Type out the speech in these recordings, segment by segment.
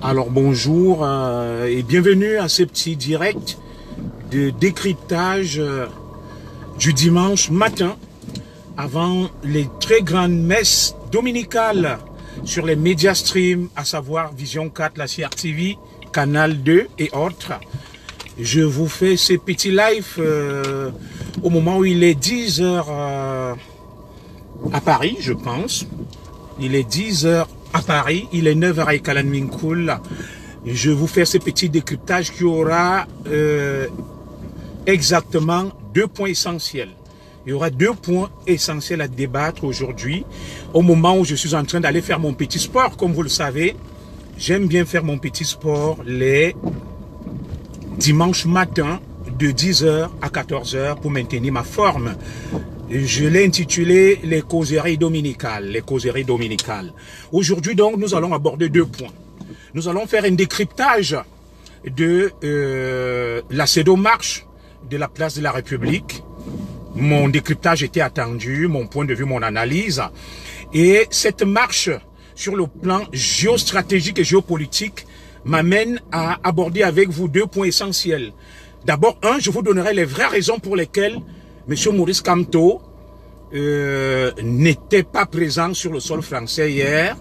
Alors bonjour et bienvenue à ce petit direct de décryptage du dimanche matin avant les très grandes messes dominicales sur les médias stream, à savoir Vision 4, la CRTV, Canal 2 et autres. Je vous fais ces petits lives au moment où il est 10 h à Paris, je pense. Il est 10 h à Paris, il est 9 h à Ekalan-Minkoul. Je vous fais ce petit décryptage qui aura exactement 2 points essentiels. Il y aura 2 points essentiels à débattre aujourd'hui, au moment où je suis en train d'aller faire mon petit sport. Comme vous le savez, j'aime bien faire mon petit sport les dimanches matins de 10 h à 14 h pour maintenir ma forme. Je l'ai intitulé les causeries dominicales. Les causeries dominicales. Aujourd'hui donc, nous allons aborder 2 points. Nous allons faire un décryptage de la pseudo-marche de la place de la République. Mon décryptage était attendu, mon point de vue, mon analyse. Et cette marche, sur le plan géostratégique et géopolitique, m'amène à aborder avec vous 2 points essentiels. D'abord, je vous donnerai les vraies raisons pour lesquelles M. Maurice Kamto n'était pas présent sur le sol français hier.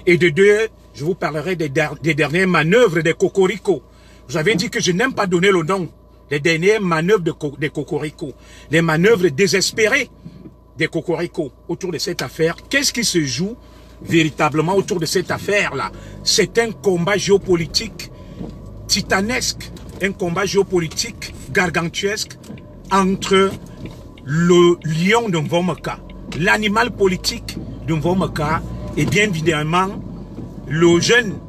Et de 2, je vous parlerai des dernières manœuvres des Cocorico. Vous avez dit que je n'aime pas donner le nom. Les dernières manœuvres des Cocorico. Les manœuvres désespérées des Cocorico autour de cette affaire. Qu'est-ce qui se joue véritablement autour de cette affaire-là? C'est un combat géopolitique titanesque. Un combat géopolitique gargantuesque entre le lion de Mvomaka, l'animal politique de Mvomaka, et bien évidemment le jeune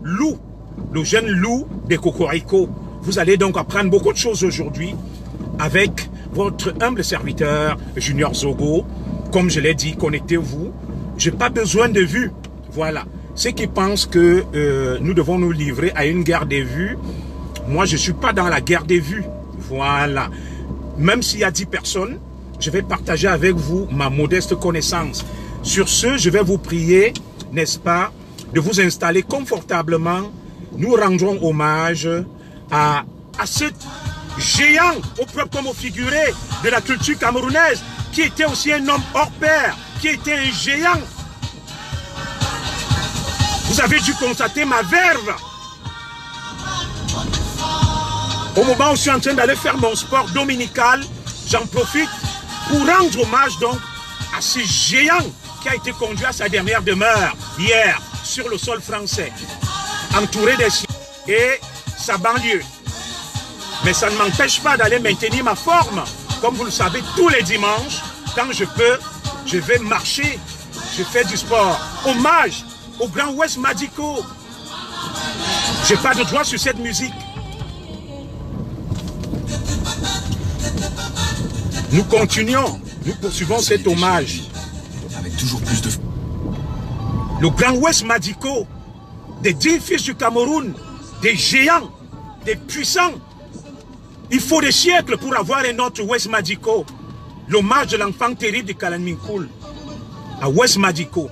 loup des Cocorico. Vous allez donc apprendre beaucoup de choses aujourd'hui avec votre humble serviteur Junior Zogo. Comme je l'ai dit, connectez-vous. Je n'ai pas besoin de vues. Voilà. Ceux qui pensent que nous devons nous livrer à une guerre des vues, moi je ne suis pas dans la guerre des vues. Voilà. Même s'il y a 10 personnes, je vais partager avec vous ma modeste connaissance. Sur ce, je vais vous prier, n'est-ce pas, de vous installer confortablement. Nous rendrons hommage à ce géant, au propre comme au figuré, de la culture camerounaise, qui était aussi un homme hors pair, qui était un géant. Vous avez dû constater ma verve. Au moment où je suis en train d'aller faire mon sport dominical, j'en profite pour rendre hommage donc à ce géant qui a été conduit à sa dernière demeure hier sur le sol français, entouré des chiens et sa banlieue. Mais ça ne m'empêche pas d'aller maintenir ma forme. Comme vous le savez, tous les dimanches, quand je peux, je vais marcher, je fais du sport. Hommage au grand West Madico. Je n'ai pas de droit sur cette musique. Nous continuons, nous poursuivons cet hommage. Avec toujours plus de... Le grand West Madico, des 10 fils du Cameroun, des géants, des puissants. Il faut des siècles pour avoir un autre West Madico. L'hommage de l'enfant terrible de Ekalan-Minkoul à West Madico.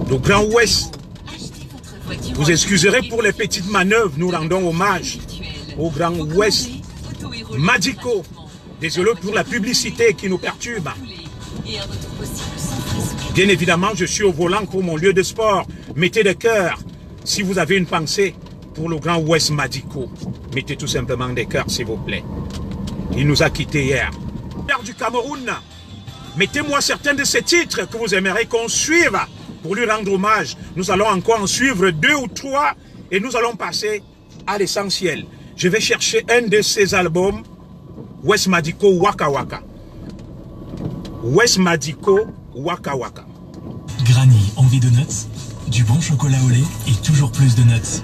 Le Grand Ouest. Vous excuserez pour les petites manœuvres, nous rendons hommage au Grand Ouest Madico. Désolé pour la publicité qui nous perturbe. Bien évidemment, je suis au volant pour mon lieu de sport. Mettez des cœurs si vous avez une pensée pour le Grand Ouest Madico. Mettez tout simplement des cœurs, s'il vous plaît. Il nous a quittés hier. Père du Cameroun, mettez-moi certains de ces titres que vous aimeriez qu'on suive pour lui rendre hommage. Nous allons encore en suivre 2 ou 3 et nous allons passer à l'essentiel. Je vais chercher un de ces albums, West Madico Waka Waka. West Madico Waka Waka. Granny, envie de nuts? Du bon chocolat au lait et toujours plus de nuts.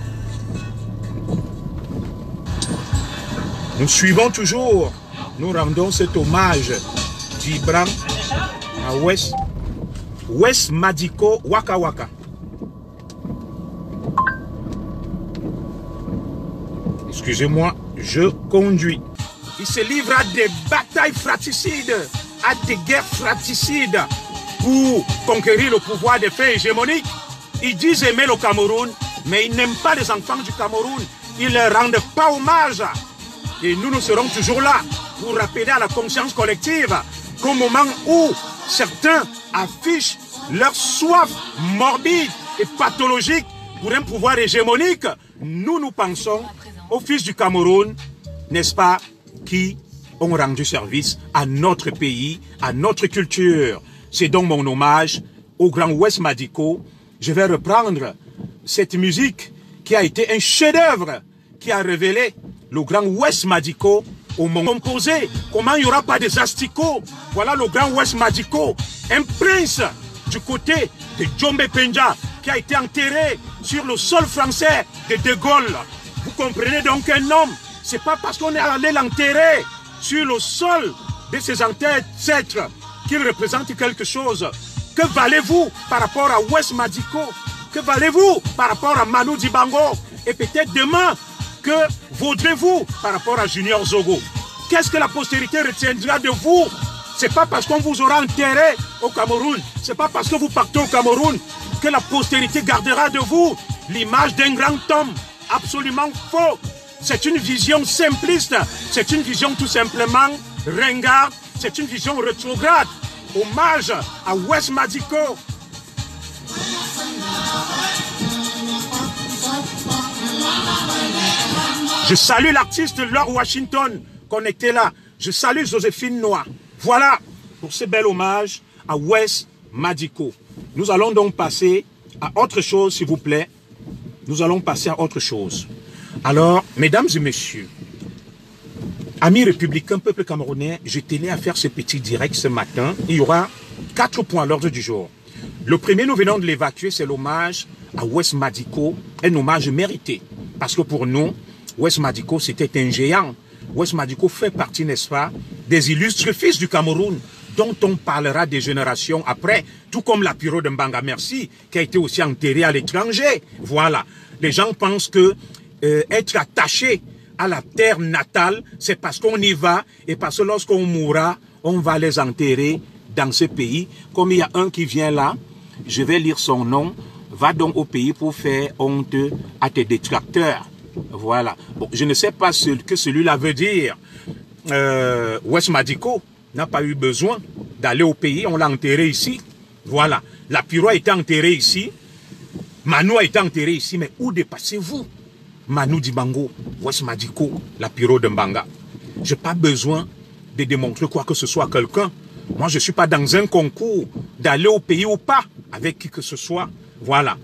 Nous suivons toujours, nous rendons cet hommage vibrant à West Madico Waka Waka. excusez-moi, je conduis. Il se livre à des batailles fratricides, à des guerres fratricides pour conquérir le pouvoir des faits hégémoniques. Ils disent aimer le Cameroun, mais ils n'aiment pas les enfants du Cameroun. Ils ne leur rendent pas hommage. Et nous serons toujours là pour rappeler à la conscience collective qu'au moment où certains affichent leur soif morbide et pathologique pour un pouvoir hégémonique, nous pensons aux fils du Cameroun, n'est-ce pas, qui ont rendu service à notre pays, à notre culture. C'est donc mon hommage au grand Wes Madiko. Je vais reprendre cette musique qui a été un chef-d'œuvre, qui a révélé le grand Wes Madiko au moment composé. Comment il n'y aura pas des asticots? Voilà le grand Wes Madiko, un prince du côté de Djombe Penja, qui a été enterré sur le sol français de De Gaulle. Vous comprenez donc un homme, c'est pas parce qu'on est allé l'enterrer sur le sol de ses ancêtres qu'il représente quelque chose. Que valez-vous par rapport à Wes Madiko? Que valez-vous par rapport à Manu Dibango? Et peut-être demain, que vaudrez-vous par rapport à Junior Zogo? Qu'est-ce que la postérité retiendra de vous? C'est pas parce qu'on vous aura enterré au Cameroun, c'est pas parce que vous partez au Cameroun que la postérité gardera de vous l'image d'un grand homme absolument faux. C'est une vision simpliste, c'est une vision tout simplement ringarde, c'est une vision rétrograde. Hommage à Wes Madiko. Je salue l'artiste Lord Washington connecté là. Je salue Joséphine Noah. Voilà pour ce bel hommage à Wes Madiko. Nous allons donc passer à autre chose, s'il vous plaît. Nous allons passer à autre chose. Alors, mesdames et messieurs, amis républicains, peuple camerounais, je tenais à faire ce petit direct ce matin. Il y aura 4 points à l'ordre du jour. Le premier, nous venons de l'évacuer, c'est l'hommage à Wes Madiko, un hommage mérité. Parce que pour nous, Wes Madiko, c'était un géant. Wes Madiko fait partie, n'est-ce pas, des illustres fils du Cameroun, dont on parlera des générations après, tout comme la Piro de Mbanga Merci, qui a été aussi enterré à l'étranger. Voilà. Les gens pensent que être attaché à la terre natale, c'est parce qu'on y va, et parce que lorsqu'on mourra, on va les enterrer dans ce pays. Comme il y a un qui vient là, je vais lire son nom, va donc au pays pour faire honte à tes détracteurs. Voilà. Bon, je ne sais pas ce que celui-là veut dire. Wes Madiko n'a pas eu besoin d'aller au pays, on l'a enterré ici. Voilà. La Piro a été enterrée ici. Manu a été enterré ici, mais où dépassez-vous? Manu Dibango, Wes Madiko, la Piro de Mbanga. Je n'ai pas besoin de démontrer quoi que ce soit à quelqu'un. Moi, je ne suis pas dans un concours d'aller au pays ou pas avec qui que ce soit. Voilà.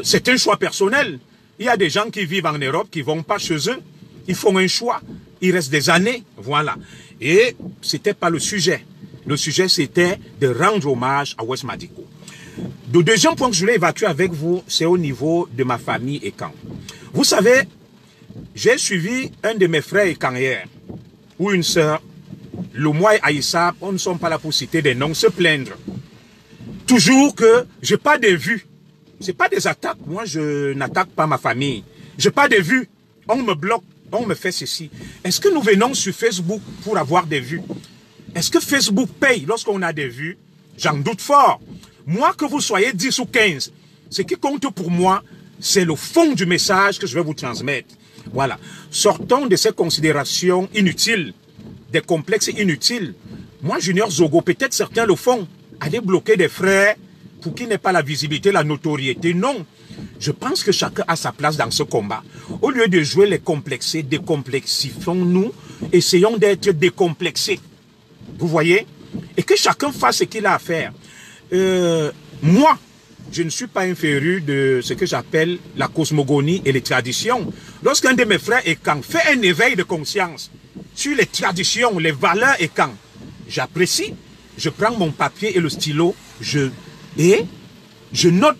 C'est un choix personnel. Il y a des gens qui vivent en Europe qui ne vont pas chez eux. Ils font un choix. Il reste des années. Voilà. Et ce n'était pas le sujet. Le sujet, c'était de rendre hommage à Wes Madiko. Le deuxième point que je voulais évacuer avec vous, c'est au niveau de ma famille Ekan. Vous savez, j'ai suivi un de mes frères Ekan hier, ou une sœur, le moi et Aïssa, on ne sont pas là pour citer des noms, se plaindre. Toujours que je n'ai pas de vues. Ce n'est pas des attaques. Moi, je n'attaque pas ma famille. Je n'ai pas de vues. On me bloque, on me fait ceci. Est-ce que nous venons sur Facebook pour avoir des vues? Est-ce que Facebook paye lorsqu'on a des vues? J'en doute fort. Moi, que vous soyez 10 ou 15, ce qui compte pour moi, c'est le fond du message que je vais vous transmettre. Voilà. Sortons de ces considérations inutiles, des complexes inutiles. Moi, Junior Zogo, peut-être certains le font. Aller bloquer des frères pour qu'il n'ait pas la visibilité, la notoriété. Non. Je pense que chacun a sa place dans ce combat. Au lieu de jouer les complexés, décomplexifions-nous. Essayons d'être décomplexés. Vous voyez? Et que chacun fasse ce qu'il a à faire. Moi, je ne suis pas inférieur de ce que j'appelle la cosmogonie et les traditions. Lorsqu'un de mes frères Ekan fait un éveil de conscience sur les traditions, les valeurs Ekan, j'apprécie, je prends mon papier et le stylo, je note,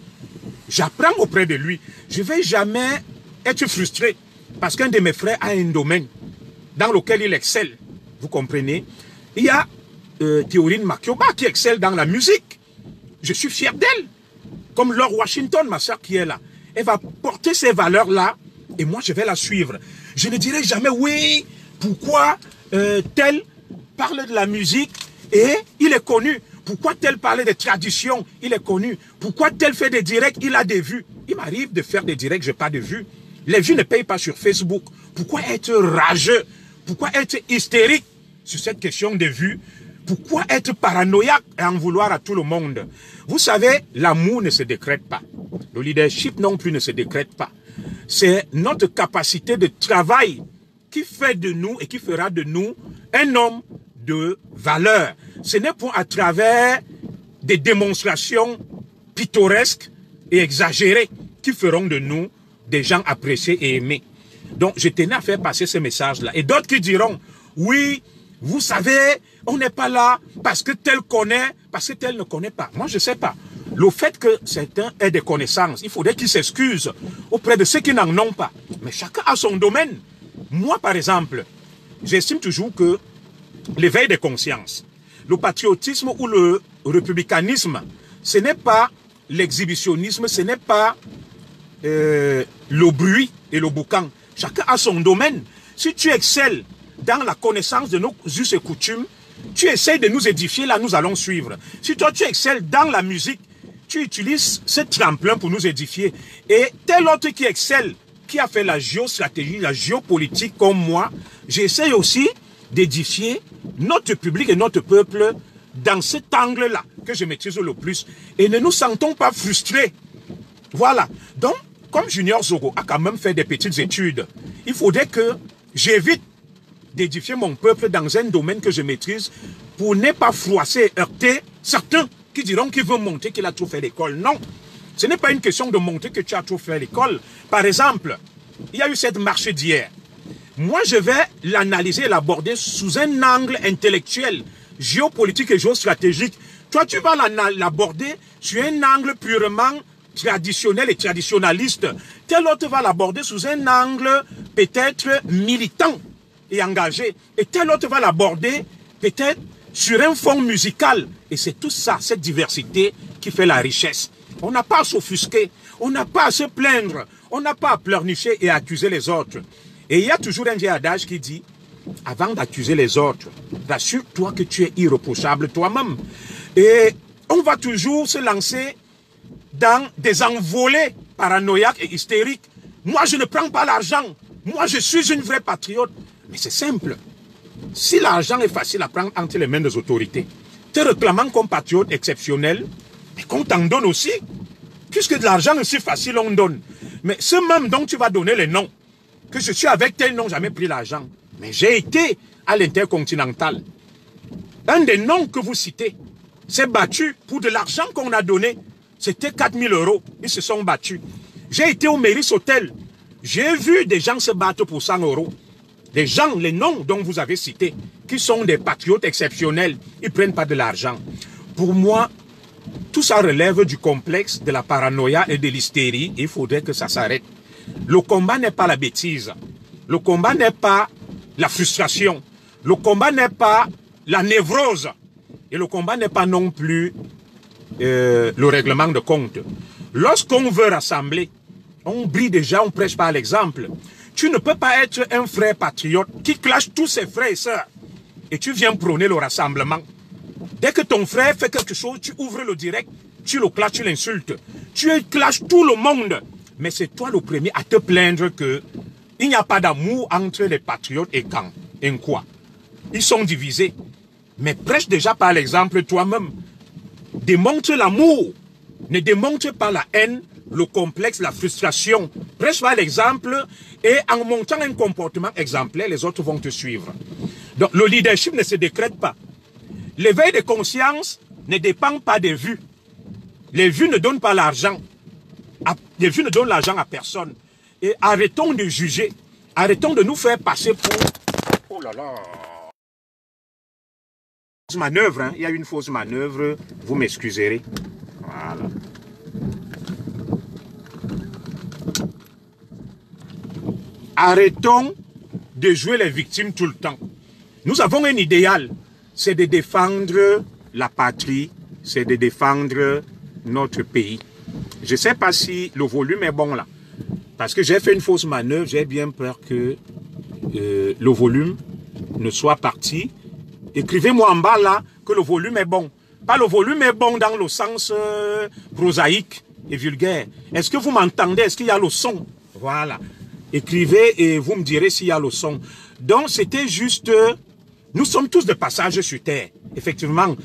j'apprends auprès de lui. Je ne vais jamais être frustré parce qu'un de mes frères a un domaine dans lequel il excelle. Vous comprenez? Il y a Théorine Makioba qui excelle dans la musique. Je suis fier d'elle. Comme Lord Washington, ma soeur qui est là. Elle va porter ces valeurs-là et moi je vais la suivre. Je ne dirai jamais, oui, pourquoi tel parle de la musique et il est connu. Pourquoi tel parle des traditions, il est connu. Pourquoi tel fait des directs, il a des vues. Il m'arrive de faire des directs, je n'ai pas de vues. Les vues ne payent pas sur Facebook. Pourquoi être rageux? Pourquoi être hystérique sur cette question de vues? Pourquoi être paranoïaque et en vouloir à tout le monde? Vous savez, l'amour ne se décrète pas. Le leadership non plus ne se décrète pas. C'est notre capacité de travail qui fait de nous et qui fera de nous un homme de valeur. Ce n'est pas à travers des démonstrations pittoresques et exagérées qui feront de nous des gens appréciés et aimés. Donc, je tenais à faire passer ce message-là. Et d'autres qui diront, oui, vous savez, on n'est pas là parce que tel connaît, parce que tel ne connaît pas. Moi, je ne sais pas. Le fait que certains aient des connaissances, il faudrait qu'ils s'excusent auprès de ceux qui n'en ont pas. Mais chacun a son domaine. Moi, par exemple, j'estime toujours que l'éveil des consciences, le patriotisme ou le républicanisme, ce n'est pas l'exhibitionnisme, ce n'est pas le bruit et le boucan. Chacun a son domaine. Si tu excelles dans la connaissance de nos us et coutumes, tu essaies de nous édifier, là nous allons suivre. Si toi tu excelles dans la musique, tu utilises ce tremplin pour nous édifier. Et tel autre qui excelle, qui a fait la géostratégie, la géopolitique comme moi, j'essaie aussi d'édifier notre public et notre peuple dans cet angle-là que je maîtrise le plus. Et ne nous sentons pas frustrés. Voilà. Donc, comme Junior Zogo a quand même fait des petites études, il faudrait que j'évite d'édifier mon peuple dans un domaine que je maîtrise pour ne pas froisser, heurter certains qui diront qu'ils veulent monter qu'il a trop fait l'école. Non, ce n'est pas une question de montrer que tu as trop fait l'école. Par exemple, il y a eu cette marche d'hier. Moi, je vais l'analyser et l'aborder sous un angle intellectuel, géopolitique et géostratégique. Toi, tu vas l'aborder sur un angle purement traditionnel et traditionnaliste. Tel autre va l'aborder sous un angle peut-être militant et engagé. Et tel autre va l'aborder peut-être sur un fond musical. Et c'est tout ça, cette diversité qui fait la richesse. On n'a pas à s'offusquer, on n'a pas à se plaindre, on n'a pas à pleurnicher et à accuser les autres. Et il y a toujours un vieil adage qui dit, avant d'accuser les autres, rassure-toi que tu es irréprochable toi-même. Et on va toujours se lancer dans des envolées paranoïaques et hystériques. Moi, je ne prends pas l'argent. Moi, je suis une vraie patriote. Mais c'est simple. Si l'argent est facile à prendre entre les mains des autorités, te réclamant comme patriote exceptionnel, mais qu'on t'en donne aussi. Puisque de l'argent aussi facile, on donne. Mais ce même dont tu vas donner les noms, que je suis avec tel nom, jamais pris l'argent. Mais j'ai été à l'Intercontinental. Un des noms que vous citez s'est battu pour de l'argent qu'on a donné. C'était 4 000 €. Ils se sont battus. J'ai été au Méris Hotel. J'ai vu des gens se battre pour 100 €. Des gens, les noms dont vous avez cités, qui sont des patriotes exceptionnels, ils ne prennent pas de l'argent. Pour moi, tout ça relève du complexe, de la paranoïa et de l'hystérie. Il faudrait que ça s'arrête. Le combat n'est pas la bêtise. Le combat n'est pas la frustration. Le combat n'est pas la névrose. Et le combat n'est pas non plus le règlement de compte. Lorsqu'on veut rassembler, on brille déjà, on prêche par l'exemple. Tu ne peux pas être un frère patriote qui clash tous ses frères et sœurs. Et tu viens prôner le rassemblement. Dès que ton frère fait quelque chose, tu ouvres le direct, tu le clashes, tu l'insultes. Tu clashes tout le monde. Mais c'est toi le premier à te plaindre que il n'y a pas d'amour entre les patriotes et quand. Et quoi? Ils sont divisés. Mais prêche déjà par l'exemple toi-même. Démontre l'amour. Ne démontre pas la haine, le complexe, la frustration. Prêche par l'exemple et en montrant un comportement exemplaire, les autres vont te suivre. Donc le leadership ne se décrète pas. L'éveil de conscience ne dépend pas des vues. Les vues ne donnent pas l'argent. Les vues ne donnent l'argent à personne. Et arrêtons de juger. Arrêtons de nous faire passer pour... Oh là là. Manœuvre, hein. Il y a une fausse manœuvre. Vous m'excuserez. Voilà. Arrêtons de jouer les victimes tout le temps. Nous avons un idéal. C'est de défendre la patrie. C'est de défendre notre pays. Je ne sais pas si le volume est bon là. Parce que j'ai fait une fausse manœuvre, j'ai bien peur que le volume ne soit parti. Écrivez-moi en bas là que le volume est bon. Pas le volume est bon dans le sens prosaïque et vulgaire. Est-ce que vous m'entendez? Est-ce qu'il y a le son? Voilà. Écrivez et vous me direz s'il y a le son. Donc c'était juste... nous sommes tous de passage sur terre. Effectivement,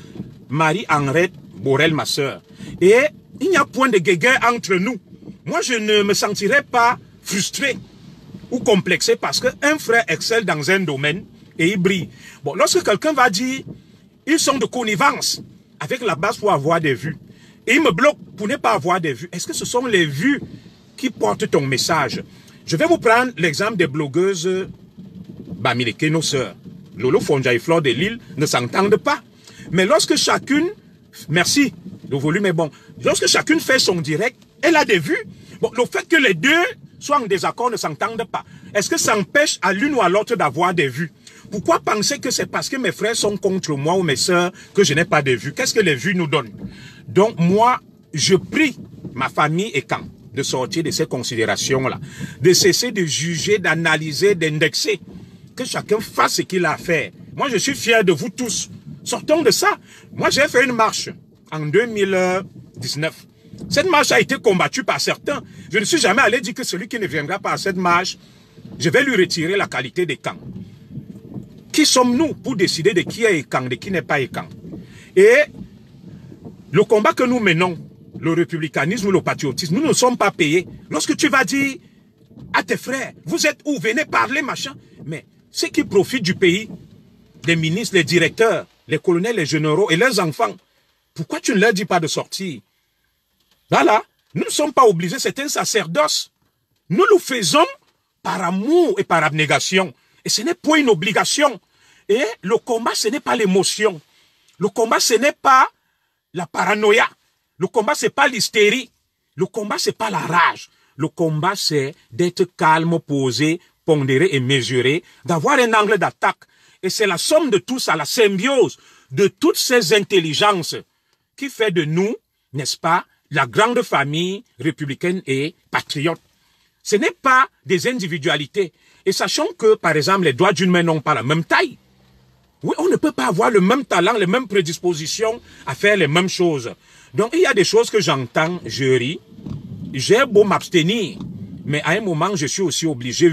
Marie-Henriette Borel, ma sœur. Et il n'y a point de guéguerre entre nous. Moi, je ne me sentirais pas frustré ou complexé parce qu'un frère excelle dans un domaine et il brille. Bon, lorsque quelqu'un va dire, ils sont de connivence avec la base pour avoir des vues, et il me bloque pour ne pas avoir des vues, est-ce que ce sont les vues qui portent ton message? Je vais vous prendre l'exemple des blogueuses Bamileke, nos sœurs. Lolo Fonja et Flore de Lille ne s'entendent pas. Mais lorsque chacune, merci, le volume est bon, lorsque chacune fait son direct, elle a des vues. Bon, le fait que les deux soient en désaccord ne s'entendent pas, est-ce que ça empêche à l'une ou à l'autre d'avoir des vues? Pourquoi penser que c'est parce que mes frères sont contre moi ou mes sœurs que je n'ai pas de vues? Qu'est-ce que les vues nous donnent? Donc moi, je prie ma famille et quand de sortir de ces considérations-là, de cesser de juger, d'analyser, d'indexer, que chacun fasse ce qu'il a à faire. Moi, je suis fier de vous tous. Sortons de ça. Moi, j'ai fait une marche en 2019. Cette marche a été combattue par certains. Je ne suis jamais allé dire que celui qui ne viendra pas à cette marche, je vais lui retirer la qualité des camps. Qui sommes-nous pour décider de qui est écang, de qui n'est pas écang? Et le combat que nous menons, le républicanisme ou le patriotisme, nous ne sommes pas payés. Lorsque tu vas dire à tes frères, vous êtes où, venez parler, machin. Mais ceux qui profitent du pays, les ministres, les directeurs, les colonels, les généraux et leurs enfants, pourquoi tu ne leur dis pas de sortir? Voilà, nous ne sommes pas obligés, c'est un sacerdoce. Nous le faisons par amour et par abnégation. Et ce n'est pas une obligation. Et le combat, ce n'est pas l'émotion. Le combat, ce n'est pas la paranoïa. Le combat, ce n'est pas l'hystérie. Le combat, ce n'est pas la rage. Le combat, c'est d'être calme, posé, pondéré et mesuré, d'avoir un angle d'attaque. Et c'est la somme de tout ça, la symbiose de toutes ces intelligences qui fait de nous, n'est-ce pas, la grande famille républicaine et patriote. Ce n'est pas des individualités. Et sachant que, par exemple, les doigts d'une main n'ont pas la même taille. Oui, on ne peut pas avoir le même talent, les mêmes prédispositions à faire les mêmes choses. Donc, il y a des choses que j'entends, je ris. J'ai beau m'abstenir, mais à un moment, je suis aussi obligé,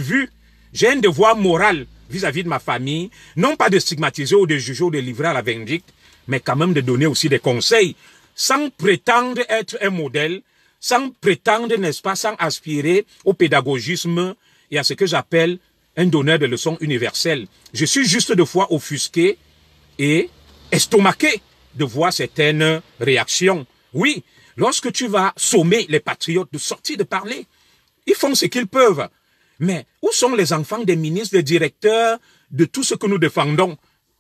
j'ai un devoir moral vis-à-vis de ma famille, non pas de stigmatiser ou de juger ou de livrer à la vindicte, mais quand même de donner aussi des conseils, sans prétendre être un modèle, sans prétendre, n'est-ce pas, sans aspirer au pédagogisme et à ce que j'appelle un donneur de leçons universelles. Je suis juste de fois offusqué et estomaqué de voir certaines réactions. Oui, lorsque tu vas sommer les patriotes de sortir de parler, ils font ce qu'ils peuvent. Mais où sont les enfants des ministres, des directeurs, de tout ce que nous défendons?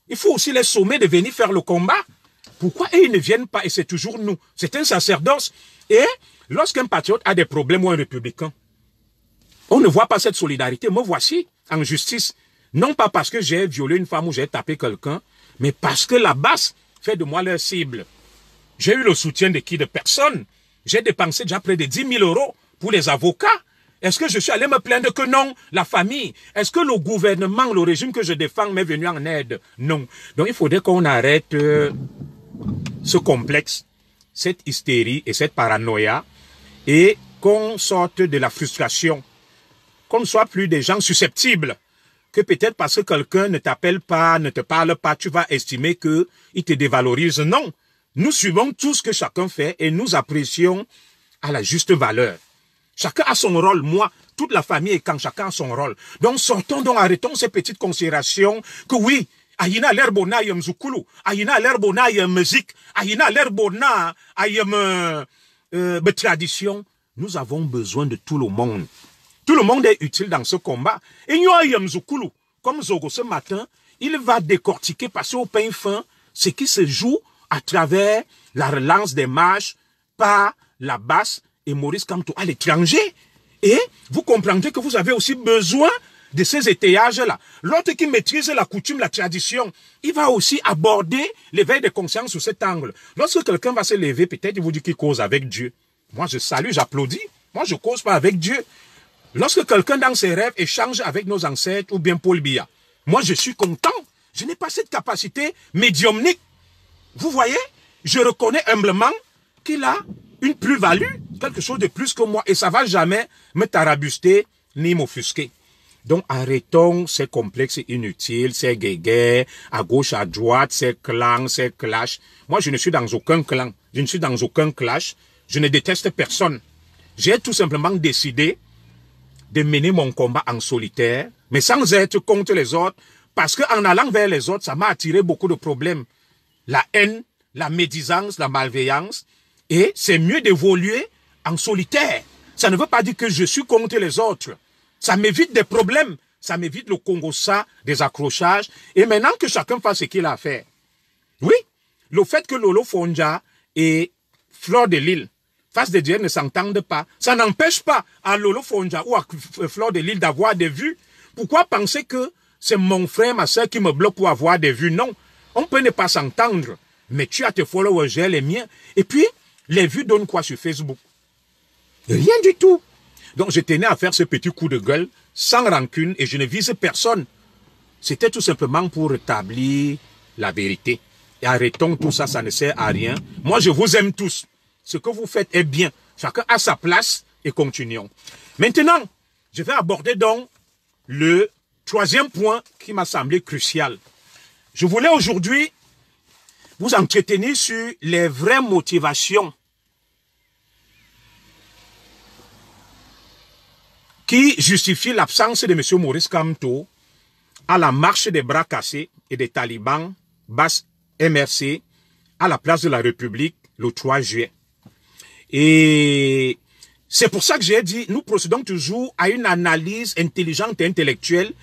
Il faut aussi les sommer de venir faire le combat. Pourquoi ils ne viennent pas? Et c'est toujours nous. C'est un sacerdoce. Et lorsqu'un patriote a des problèmes ou un républicain, on ne voit pas cette solidarité. Me voici en justice. Non pas parce que j'ai violé une femme ou j'ai tapé quelqu'un, mais parce que la base fait de moi leur cible. J'ai eu le soutien de qui? De personne. J'ai dépensé déjà près de 10 000 € pour les avocats. Est-ce que je suis allé me plaindre que non? La famille. Est-ce que le gouvernement, le régime que je défends m'est venu en aide? Non. Donc il faudrait qu'on arrête ce complexe, cette hystérie et cette paranoïa et qu'on sorte de la frustration. Qu'on ne soit plus des gens susceptibles. Que peut-être parce que quelqu'un ne t'appelle pas, ne te parle pas, tu vas estimer qu'il te dévalorise. Non. Nous suivons tout ce que chacun fait et nous apprécions à la juste valeur. Chacun a son rôle. Moi, toute la famille et quand chacun a son rôle. Donc sortons, donc arrêtons ces petites considérations que oui, ayina l'herbona yam zukulu, ayina l'herbona yam musique, ayina l'herbona yam tradition. Nous avons besoin de tout le monde. Tout le monde est utile dans ce combat. Et nous ayam zukulu, comme Zogo ce matin, il va décortiquer, passer au pain fin, ce qui se joue à travers la relance des marches par la basse et Maurice Kamto à l'étranger. Et vous comprendrez que vous avez aussi besoin de ces étayages-là. L'autre qui maîtrise la coutume, la tradition, il va aussi aborder l'éveil de conscience sous cet angle. Lorsque quelqu'un va se lever, peut-être il vous dit qu'il cause avec Dieu. Moi, je salue, j'applaudis. Moi, je cause pas avec Dieu. Lorsque quelqu'un dans ses rêves échange avec nos ancêtres ou bien Paul Biya, moi je suis content. Je n'ai pas cette capacité médiumnique. Vous voyez, je reconnais humblement qu'il a une plus-value, quelque chose de plus que moi. Et ça ne va jamais me tarabuster ni m'offusquer. Donc arrêtons ces complexes inutiles, ces guéguerres, à gauche, à droite, ces clans, ces clashs. Moi, je ne suis dans aucun clan, je ne suis dans aucun clash, je ne déteste personne. J'ai tout simplement décidé de mener mon combat en solitaire, mais sans être contre les autres, parce qu'en allant vers les autres, ça m'a attiré beaucoup de problèmes. La haine, la médisance, la malveillance, et c'est mieux d'évoluer en solitaire. Ça ne veut pas dire que je suis contre les autres. Ça m'évite des problèmes, ça m'évite le Congo-ça, des accrochages, et maintenant que chacun fasse ce qu'il a à faire. Oui, le fait que Lolo Fonja et Fleur de Lille, Face de Dieu, ne s'entendent pas, ça n'empêche pas à Lolo Fonja ou à Fleur de Lille d'avoir des vues. Pourquoi penser que c'est mon frère, ma soeur qui me bloque pour avoir des vues? Non, on peut ne pas s'entendre, mais tu as tes followers, j'ai les miens. Et puis, les vues donnent quoi sur Facebook? Rien du tout. Donc, je tenais à faire ce petit coup de gueule, sans rancune, et je ne vise personne. C'était tout simplement pour rétablir la vérité. Et arrêtons tout ça, ça ne sert à rien. Moi, je vous aime tous. Ce que vous faites est bien. Chacun a sa place et continuons. Maintenant, je vais aborder donc le troisième point qui m'a semblé crucial. Je voulais aujourd'hui vous entretenir sur les vraies motivations qui justifient l'absence de M. Maurice Kamto à la marche des bras cassés et des talibans, basse MRC, à la place de la République le 3 juillet. Et c'est pour ça que j'ai dit, nous procédons toujours à une analyse intelligente et intellectuelle.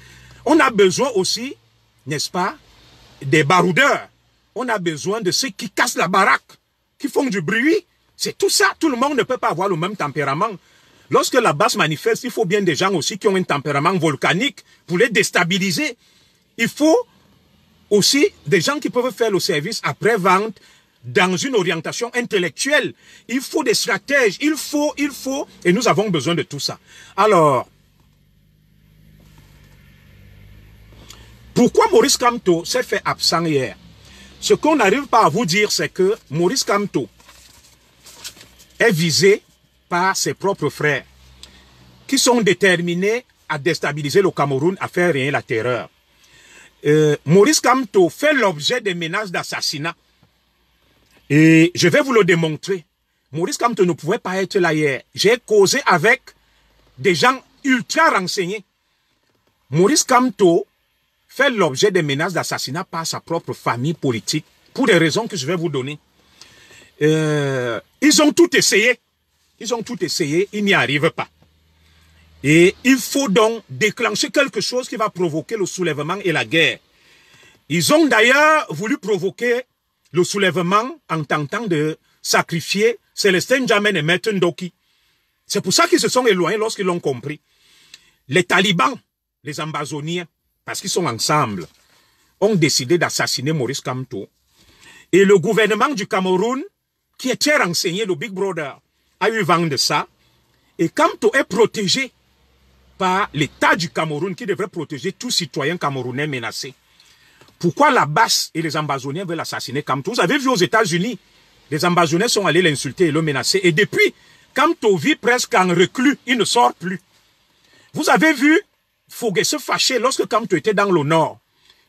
On a besoin aussi, n'est-ce pas, des baroudeurs. On a besoin de ceux qui cassent la baraque, qui font du bruit. C'est tout ça. Tout le monde ne peut pas avoir le même tempérament. Lorsque la base manifeste, il faut bien des gens aussi qui ont un tempérament volcanique pour les déstabiliser. Il faut aussi des gens qui peuvent faire le service après-vente dans une orientation intellectuelle. Il faut des stratèges, il faut, et nous avons besoin de tout ça. Alors, pourquoi Maurice Kamto s'est fait absent hier? Ce qu'on n'arrive pas à vous dire, c'est que Maurice Kamto est visé par ses propres frères, qui sont déterminés à déstabiliser le Cameroun, à faire régner la terreur. Maurice Kamto fait l'objet des menaces d'assassinat. Et je vais vous le démontrer. Maurice Kamto ne pouvait pas être là hier. J'ai causé avec des gens ultra renseignés. Maurice Kamto fait l'objet des menaces d'assassinat par sa propre famille politique, pour des raisons que je vais vous donner. Ils ont tout essayé. Ils ont tout essayé, ils n'y arrivent pas. Et il faut donc déclencher quelque chose qui va provoquer le soulèvement et la guerre. Ils ont d'ailleurs voulu provoquer le soulèvement en tentant de sacrifier Célestin Djamène et Maître Ndoki. C'est pour ça qu'ils se sont éloignés lorsqu'ils l'ont compris. Les talibans, les ambazoniens, parce qu'ils sont ensemble, ont décidé d'assassiner Maurice Kamto. Et le gouvernement du Cameroun, qui est très renseigné, le Big Brother, a eu vent de ça. Et Kamto est protégé par l'État du Cameroun qui devrait protéger tout citoyen camerounais menacé. Pourquoi la basse et les ambazoniens veulent assassiner Kamto? Vous avez vu aux États-Unis, les ambazoniens sont allés l'insulter et le menacer. Et depuis, Kamto vit presque en reclus, il ne sort plus. Vous avez vu Fogué se fâcher lorsque Kamto était dans le nord.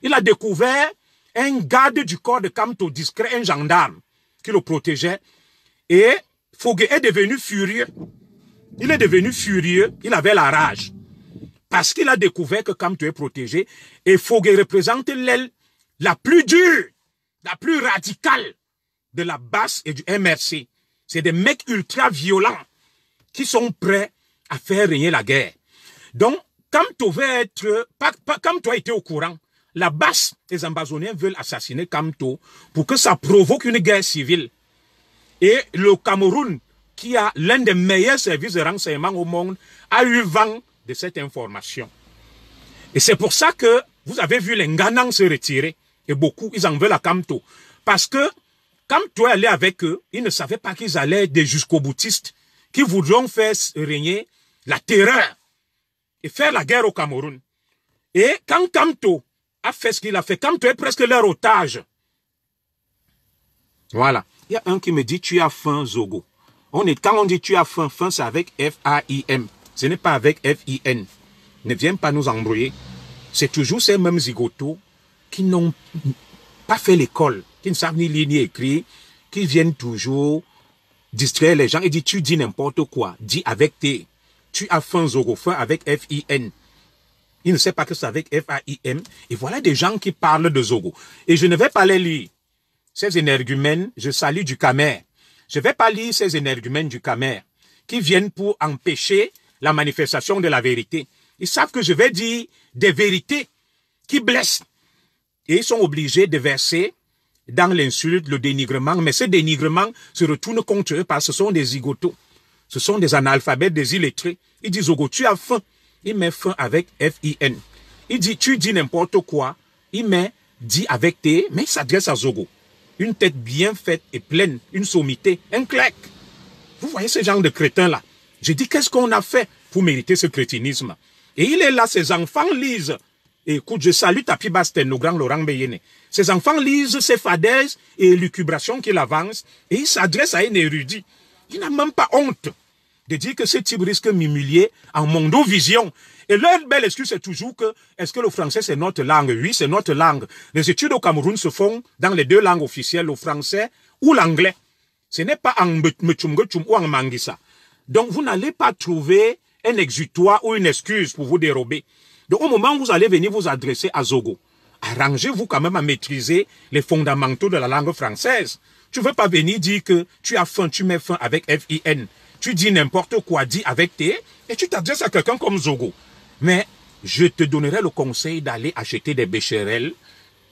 Il a découvert un garde du corps de Kamto discret, un gendarme qui le protégeait. Et Fogué est devenu furieux. Il est devenu furieux, il avait la rage. Parce qu'il a découvert que Kamto est protégé. Et Fogué représente l'aile la plus dure, la plus radicale de la basse et du MRC. C'est des mecs ultra violents qui sont prêts à faire régner la guerre. Donc, Kamto va être, Kamto a été au courant. La basse, les ambazoniens veulent assassiner Kamto pour que ça provoque une guerre civile. Et le Cameroun, qui a l'un des meilleurs services de renseignement au monde, a eu vent de cette information. Et c'est pour ça que vous avez vu les Nganang se retirer. Et beaucoup, ils en veulent à Kamto. Parce que Kamto est allé avec eux, ils ne savaient pas qu'ils allaient être des jusqu'au boutistes qui voudront faire régner la terreur. et faire la guerre au Cameroun. Et quand Kamto a fait ce qu'il a fait, Kamto est presque leur otage. Voilà. Il y a un qui me dit, tu as faim, Zogo. Quand on dit tu as faim, faim c'est avec F-A-I-M. Ce n'est pas avec F-I-N. Ne viens pas nous embrouiller. C'est toujours ces mêmes zigotos qui n'ont pas fait l'école, qui ne savent ni lire ni écrire, qui viennent toujours distraire les gens et dire tu dis n'importe quoi. Dis avec T. Tu as faim, Zogo. Faim avec F-I-N. Il ne sait pas que c'est avec F-A-I-M. Et voilà des gens qui parlent de Zogo. Et je ne vais pas les lire. Ces énergumènes, je salue du Camer. Je ne vais pas lire ces énergumènes du Camer qui viennent pour empêcher la manifestation de la vérité. Ils savent que je vais dire des vérités qui blessent. Et ils sont obligés de verser dans l'insulte, le dénigrement. Mais ce dénigrement se retourne contre eux parce que ce sont des zigotos. Ce sont des analphabètes, des illettrés. Ils disent, Zogo, tu as faim. Il met faim avec F-I-N. Il dit, tu dis n'importe quoi. Il met dit avec T, mais il s'adresse à Zogo. Une tête bien faite et pleine, une sommité, un clec. Vous voyez ce genre de crétin-là. Je dis, qu'est-ce qu'on a fait pour mériter ce crétinisme? Et il est là, ses enfants lisent. Et écoute, je salue Tapi Basten, le grand Laurent Beyene. Ses enfants lisent ses fadaises et lucubrations qu'il avance, et il s'adresse à un érudit. Il n'a même pas honte de dire que ce type risque m'humilier en mondovision. Et leur belle excuse c'est toujours que, est-ce que le français c'est notre langue? Oui, c'est notre langue. Les études au Cameroun se font dans les deux langues officielles, le français ou l'anglais. Ce n'est pas en Mechumgechum ou en Mangissa. Donc vous n'allez pas trouver un exutoire ou une excuse pour vous dérober. Donc au moment où vous allez venir vous adresser à Zogo, arrangez-vous quand même à maîtriser les fondamentaux de la langue française. Tu ne veux pas venir dire que tu as faim, tu mets faim avec F-I-N. Tu dis n'importe quoi, dis avec T, et tu t'adresses à quelqu'un comme Zogo. Mais je te donnerai le conseil d'aller acheter des Becherel,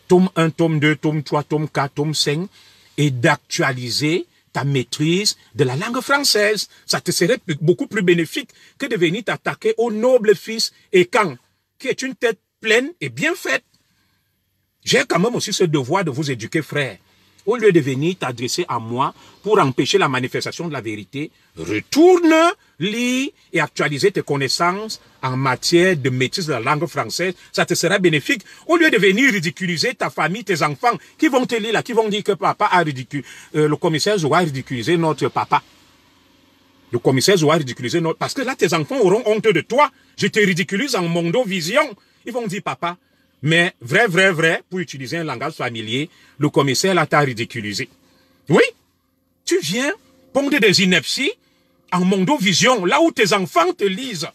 tome 1, tome 2, tome 3, tome 4, tome 5, et d'actualiser ta maîtrise de la langue française. Ça te serait beaucoup plus bénéfique que de venir t'attaquer au noble fils Ekan, qui est une tête pleine et bien faite. J'ai quand même aussi ce devoir de vous éduquer, frère. Au lieu de venir t'adresser à moi pour empêcher la manifestation de la vérité, retourne, lis et actualiser tes connaissances en matière de maîtrise de la langue française. Ça te sera bénéfique. Au lieu de venir ridiculiser ta famille, tes enfants, qui vont te lire là, qui vont dire que papa a ridiculisé, le commissaire Zoua a ridiculisé notre papa. Le commissaire Zoua a ridiculisé notre... Parce que là, tes enfants auront honte de toi. Je te ridiculise en mondovision. Ils vont dire, papa... Mais vrai, pour utiliser un langage familier, le commissaire là t'a ridiculisé. Oui, tu viens pondre des inepties en mondovision, là où tes enfants te lisent.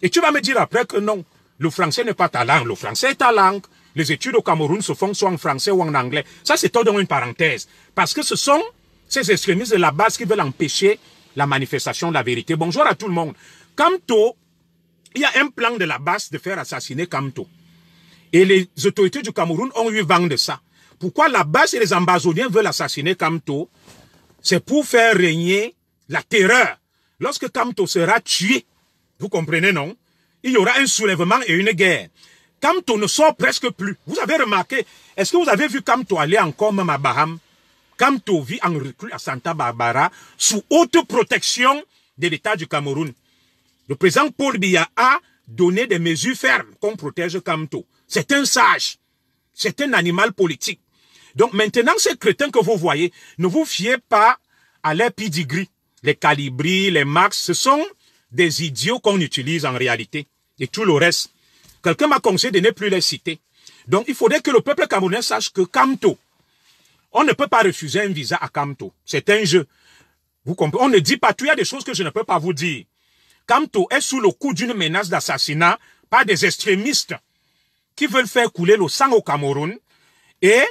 Et tu vas me dire après que non, le français n'est pas ta langue, le français est ta langue. Les études au Cameroun se font soit en français ou en anglais. Ça, c'est tout dans une parenthèse. Parce que ce sont ces extrémistes de la base qui veulent empêcher la manifestation de la vérité. Bonjour à tout le monde. Kamto, il y a un plan de la base de faire assassiner Kamto. Et les autorités du Cameroun ont eu vent de ça. Pourquoi la base et les ambazoniens veulent assassiner Kamto? C'est pour faire régner la terreur. Lorsque Kamto sera tué, vous comprenez, non? Il y aura un soulèvement et une guerre. Kamto ne sort presque plus. Vous avez remarqué, est-ce que vous avez vu Kamto aller encore même à Baham? Kamto vit en reclus à Santa Barbara sous haute protection de l'État du Cameroun. Le président Paul Biya a donné des mesures fermes qu'on protège Kamto. C'est un sage. C'est un animal politique. Donc maintenant, ces crétins que vous voyez, ne vous fiez pas à leur pedigree. Les Calibri, les Marx, ce sont des idiots qu'on utilise en réalité. Et tout le reste. Quelqu'un m'a conseillé de ne plus les citer. Donc il faudrait que le peuple camerounais sache que Kamto, on ne peut pas refuser un visa à Kamto. C'est un jeu. Vous comprenez? On ne dit pas tout. Il y a des choses que je ne peux pas vous dire. Kamto est sous le coup d'une menace d'assassinat par des extrémistes qui veulent faire couler le sang au Cameroun. Et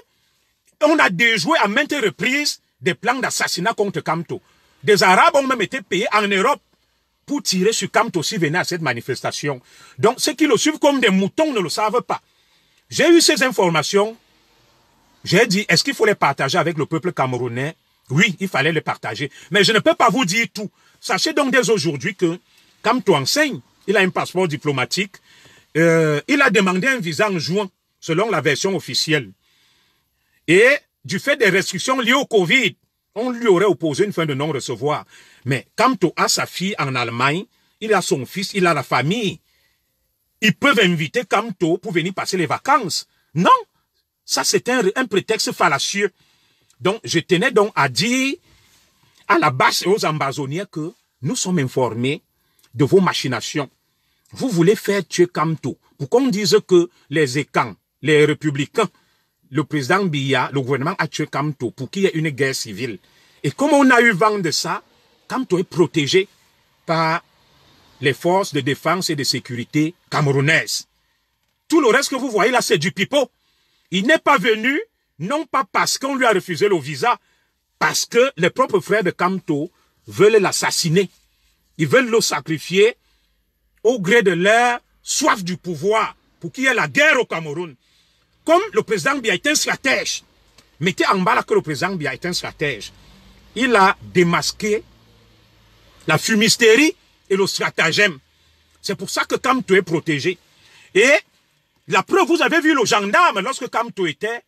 on a déjoué à maintes reprises des plans d'assassinat contre Kamto. Des Arabes ont même été payés en Europe pour tirer sur Kamto s'il venait à cette manifestation. Donc ceux qui le suivent comme des moutons ne le savent pas. J'ai eu ces informations. J'ai dit, est-ce qu'il faut les partager avec le peuple camerounais? Oui, il fallait les partager. Mais je ne peux pas vous dire tout. Sachez donc dès aujourd'hui que Kamto enseigne. Il a un passeport diplomatique. Il a demandé un visa en juin, selon la version officielle. Et du fait des restrictions liées au Covid, on lui aurait opposé une fin de non-recevoir. Mais Kamto a sa fille en Allemagne, il a son fils, il a la famille. ils peuvent inviter Kamto pour venir passer les vacances. Non, ça c'est un prétexte fallacieux. Donc, je tenais donc à dire à la base et aux ambazoniens que nous sommes informés de vos machinations. Vous voulez faire tuer Kamto pour qu'on dise que les Ekans, les républicains, le président Biya, le gouvernement a tué Kamto pour qu'il y ait une guerre civile. Et comme on a eu vent de ça, Kamto est protégé par les forces de défense et de sécurité camerounaises. Tout le reste que vous voyez là, c'est du pipeau. Il n'est pas venu, non pas parce qu'on lui a refusé le visa, parce que les propres frères de Kamto veulent l'assassiner. Ils veulent le sacrifier au gré de leur soif du pouvoir pour qu'il y ait la guerre au Cameroun. Comme le président Biya est un stratège, mettez en bas là que le président Biya est un stratège. Il a démasqué la fumisterie et le stratagème. C'est pour ça que Kamto est protégé. Et la preuve, vous avez vu le gendarme lorsque Kamto était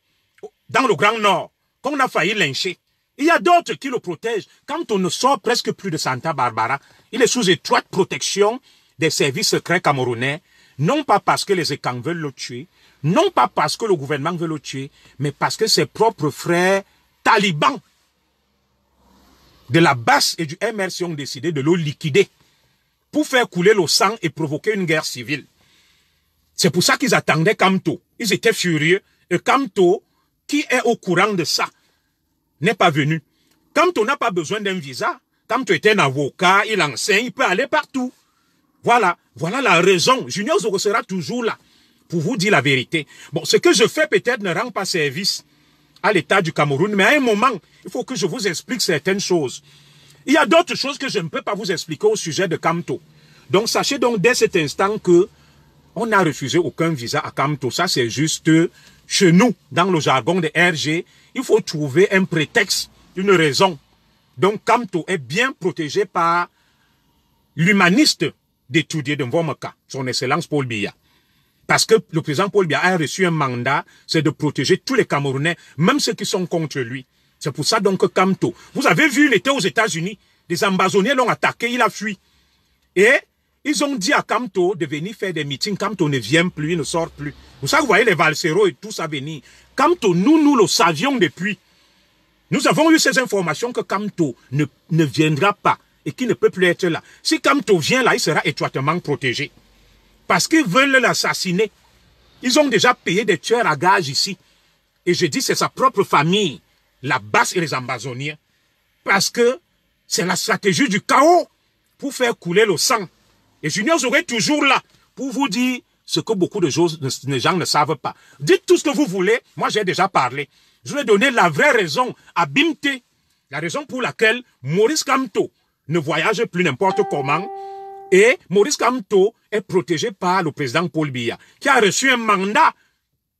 dans le Grand Nord, qu'on a failli lyncher. Il y a d'autres qui le protègent. Kamto ne sort presque plus de Santa Barbara. Il est sous étroite protection des services secrets camerounais, non pas parce que les Ekans veulent le tuer, non pas parce que le gouvernement veut le tuer, mais parce que ses propres frères talibans de la base et du MRC ont décidé de le liquider pour faire couler le sang et provoquer une guerre civile. C'est pour ça qu'ils attendaient Kamto. Ils étaient furieux. Et Kamto, qui est au courant de ça, n'est pas venu. Kamto n'a pas besoin d'un visa. Kamto est un avocat, il enseigne, il peut aller partout. Voilà la raison. Junior Zogo sera toujours là pour vous dire la vérité. Bon, ce que je fais peut-être ne rend pas service à l'État du Cameroun, mais à un moment, il faut que je vous explique certaines choses. Il y a d'autres choses que je ne peux pas vous expliquer au sujet de Kamto. Donc, sachez donc dès cet instant que on n'a refusé aucun visa à Kamto. Ça, c'est juste chez nous, dans le jargon de RG, il faut trouver un prétexte, une raison. Donc, Kamto est bien protégé par l'humaniste d'étudier de Mvomaka, son excellence Paul Biya. Parce que le président Paul Biya a reçu un mandat, c'est de protéger tous les Camerounais, même ceux qui sont contre lui. C'est pour ça donc que Kamto, vous avez vu, il était aux États-Unis, des ambazoniens l'ont attaqué, il a fui. Et ils ont dit à Kamto de venir faire des meetings. Kamto ne vient plus, il ne sort plus. Vous savez, vous voyez les valseros et tout ça venir. Kamto, nous le savions depuis. Nous avons eu ces informations que Kamto ne viendra pas et qu'il ne peut plus être là. Si Kamto vient là, il sera étroitement protégé. Parce qu'ils veulent l'assassiner. Ils ont déjà payé des tueurs à gages ici. Et je dis, c'est sa propre famille, la basse et les ambazoniens. Parce que c'est la stratégie du chaos pour faire couler le sang. Et Junior Zogo est toujours là pour vous dire ce que beaucoup de gens ne savent pas. Dites tout ce que vous voulez. Moi, j'ai déjà parlé. Je vais donner la vraie raison à Bimte. La raison pour laquelle Maurice Kamto ne voyage plus n'importe comment. Et Maurice Kamto est protégé par le président Paul Biya, qui a reçu un mandat.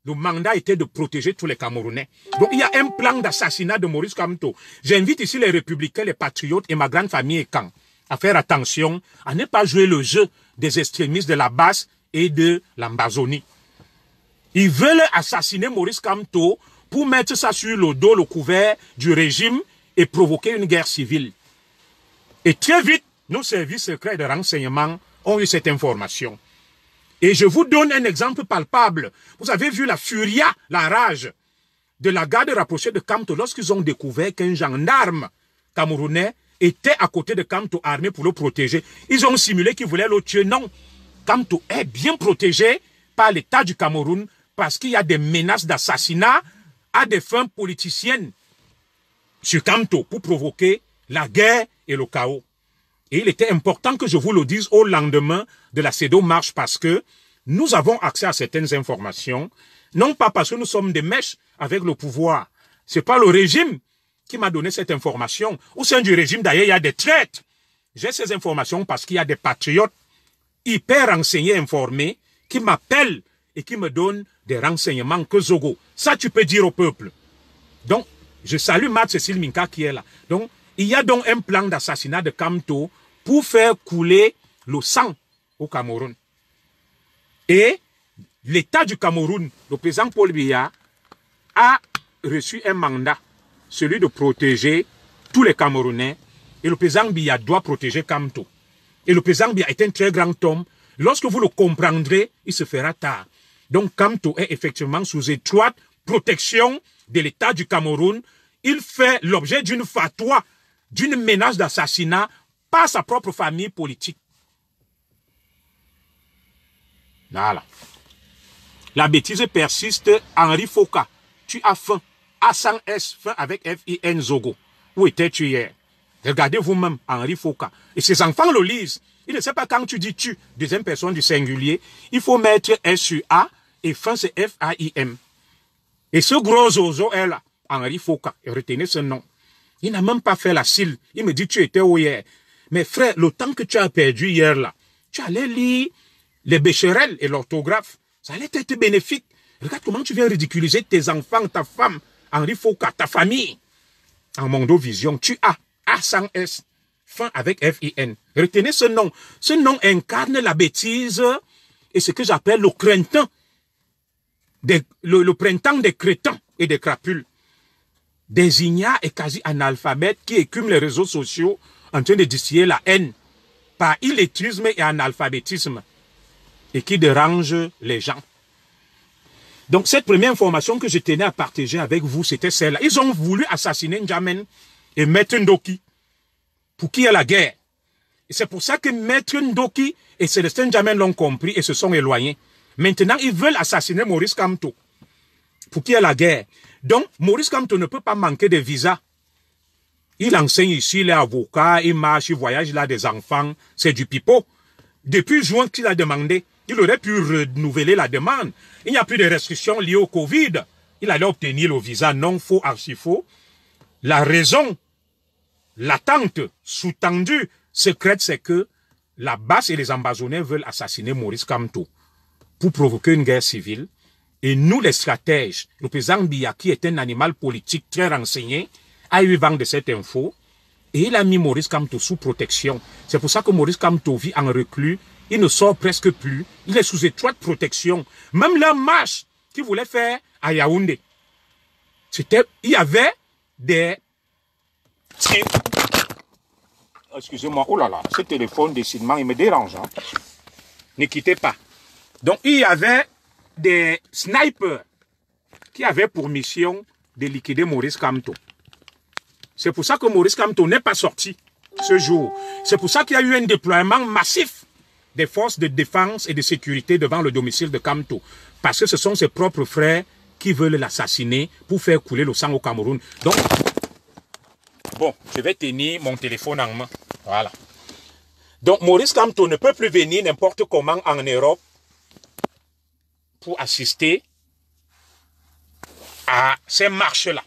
Le mandat était de protéger tous les Camerounais. Donc, il y a un plan d'assassinat de Maurice Kamto. J'invite ici les républicains, les patriotes et ma grande famille Ekan à faire attention, à ne pas jouer le jeu des extrémistes de la basse et de l'Ambazonie. Ils veulent assassiner Maurice Kamto pour mettre ça sur le dos, le couvert du régime et provoquer une guerre civile. Et très vite, nos services secrets de renseignement ont eu cette information. Et je vous donne un exemple palpable. Vous avez vu la furia, la rage de la garde rapprochée de Kamto lorsqu'ils ont découvert qu'un gendarme camerounais était à côté de Kamto armé pour le protéger. Ils ont simulé qu'ils voulaient le tuer. Non. Kamto est bien protégé par l'État du Cameroun parce qu'il y a des menaces d'assassinat à des fins politiciennes sur Kamto pour provoquer la guerre et le chaos. Et il était important que je vous le dise au lendemain de la CEDO marche parce que nous avons accès à certaines informations, non pas parce que nous sommes des mèches avec le pouvoir. C'est pas le régime qui m'a donné cette information. Au sein du régime, d'ailleurs, il y a des traîtres. J'ai ces informations parce qu'il y a des patriotes hyper renseignés, informés, qui m'appellent et qui me donnent des renseignements que Zogo. Ça, tu peux dire au peuple. Donc, je salue Matt-Cécile Minka qui est là. Donc, il y a donc un plan d'assassinat de Kamto pour faire couler le sang au Cameroun. Et l'État du Cameroun, le président Paul Biya, a reçu un mandat, celui de protéger tous les Camerounais. Et le président Biya doit protéger Kamto. Et le président Biya est un très grand homme. Lorsque vous le comprendrez, il se fera tard. Donc, Kamto est effectivement sous étroite protection de l'État du Cameroun. Il fait l'objet d'une fatwa, d'une menace d'assassinat par sa propre famille politique. Voilà. La bêtise persiste. Henri Foka, tu as faim. A100 S, fin avec F-I-N Zogo. Où étais-tu hier? Regardez vous-même, Henri Foka. Et ses enfants le lisent. Il ne sait pas quand tu dis tu, deuxième personne du singulier, il faut mettre S sur A et fin c'est F-A-I-M. Et ce gros zozo est là, Henri Foka. Et retenez ce nom. Il n'a même pas fait la cile. Il me dit tu étais où hier? Mais frère, le temps que tu as perdu hier là, tu allais lire les Becherel et l'orthographe. Ça allait être bénéfique. Regarde comment tu viens ridiculiser tes enfants, ta femme, Henri Foka, ta famille. En Mondovision, tu as A100S, fin avec F-I-N. Retenez ce nom. Ce nom incarne la bêtise et ce que j'appelle le printemps. Le printemps des crétins et des crapules. Des ignares et quasi-analphabètes qui écument les réseaux sociaux en train de distiller la haine par illettrisme et analphabétisme et qui dérangent les gens. Donc, cette première information que je tenais à partager avec vous, c'était celle-là. Ils ont voulu assassiner N'Djamène et Maître Ndoki pour qu'il y ait la guerre. Et c'est pour ça que Maître Ndoki et Célestin N'Djamène l'ont compris et se sont éloignés. Maintenant, ils veulent assassiner Maurice Kamto pour qu'il y ait la guerre. Donc, Maurice Kamto ne peut pas manquer de visa. Il enseigne ici, il est avocat, il marche, il voyage, il a des enfants. C'est du pipeau. Depuis juin qu'il a demandé, il aurait pu renouveler la demande. Il n'y a plus de restrictions liées au Covid. Il allait obtenir le visa non faux, archi faux. La raison, l'attente sous-tendue, secrète, c'est que la base et les ambazonnais veulent assassiner Maurice Kamto pour provoquer une guerre civile. Et nous, les stratèges, le président Biya, qui est un animal politique très renseigné, a eu vent de cette info et il a mis Maurice Kamto sous protection. C'est pour ça que Maurice Kamto vit en reclus. Il ne sort presque plus. Il est sous étroite protection. Même la marche qu'il voulait faire à Yaoundé, il y avait des... Excusez-moi, oh là là, ce téléphone, décidément, il me dérange. Hein. Ne quittez pas. Donc, il y avait des snipers qui avaient pour mission de liquider Maurice Kamto. C'est pour ça que Maurice Kamto n'est pas sorti ce jour. C'est pour ça qu'il y a eu un déploiement massif des forces de défense et de sécurité devant le domicile de Kamto. Parce que ce sont ses propres frères qui veulent l'assassiner pour faire couler le sang au Cameroun. Donc, bon, je vais tenir mon téléphone en main. Voilà. Donc, Maurice Kamto ne peut plus venir n'importe comment en Europe pour assister à ces marches-là.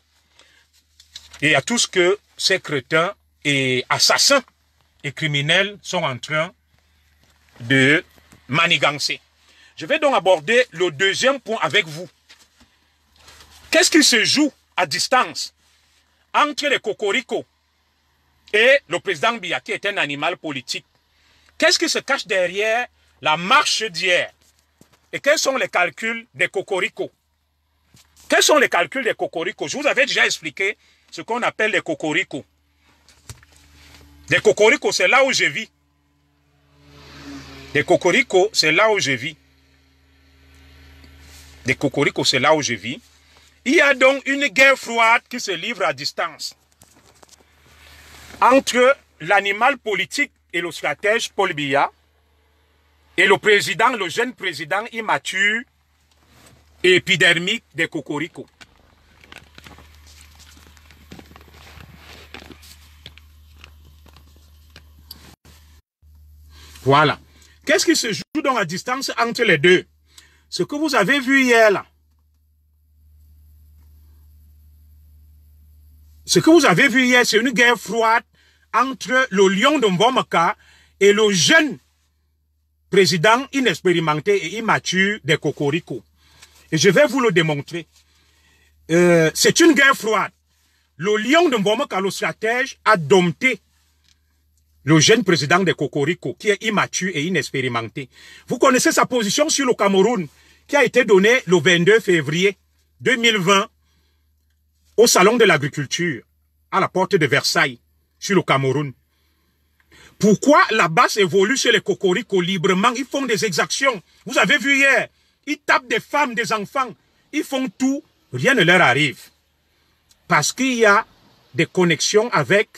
Et à tout ce que ces crétins et assassins et criminels sont en train de manigancer. Je vais donc aborder le deuxième point avec vous. Qu'est-ce qui se joue à distance entre les Cocorico et le président Biya, qui est un animal politique? Qu'est-ce qui se cache derrière la marche d'hier? Et quels sont les calculs des Cocorico? Quels sont les calculs des Cocorico? Je vous avais déjà expliqué ce qu'on appelle les Cocorico. Les Cocorico, c'est là où je vis. Les Cocorico, c'est là où je vis. Les Cocorico, c'est là où je vis. Il y a donc une guerre froide qui se livre à distance entre l'animal politique et le stratège Paul Biya et le président, le jeune président immature et épidermique des Cocorico. Voilà. Qu'est-ce qui se joue donc à distance entre les deux? Ce que vous avez vu hier là. Ce que vous avez vu hier, c'est une guerre froide entre le lion de Mbomaka et le jeune président inexpérimenté et immature des Cocorico. Et je vais vous le démontrer. C'est une guerre froide. Le lion de Mbomaka, le stratège, a dompté le jeune président des Cocorico, qui est immature et inexpérimenté. Vous connaissez sa position sur le Cameroun, qui a été donnée le 22 février 2020 au Salon de l'Agriculture, à la porte de Versailles, sur le Cameroun. Pourquoi la base évolue chez les Cocorico librement? Ils font des exactions. Vous avez vu hier, ils tapent des femmes, des enfants. Ils font tout, rien ne leur arrive. Parce qu'il y a des connexions avec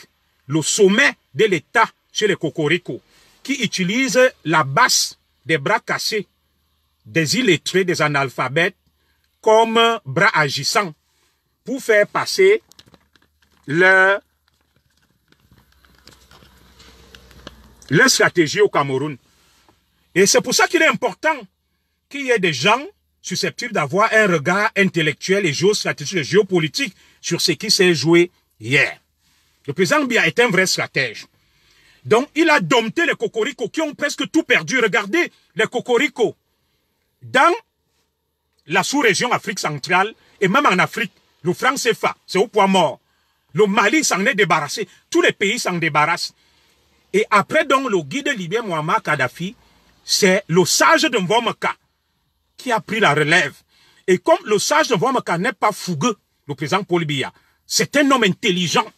le sommet de l'État chez les Cocorico, qui utilisent la base des bras cassés, des illettrés, des analphabètes, comme bras agissants, pour faire passer leur stratégie au Cameroun. Et c'est pour ça qu'il est important qu'il y ait des gens susceptibles d'avoir un regard intellectuel et géostratégique et géopolitique sur ce qui s'est joué hier. Le président Biya est un vrai stratège. Donc, il a dompté les Cocorico qui ont presque tout perdu. Regardez les Cocorico dans la sous-région Afrique centrale et même en Afrique. Le franc CFA, c'est au point mort. Le Mali s'en est débarrassé. Tous les pays s'en débarrassent. Et après donc le guide libyen Muammar Kadhafi, c'est le sage de Mvomaka qui a pris la relève. Et comme le sage de Mvomaka n'est pas fougueux, le président Paul Biya, c'est un homme intelligent,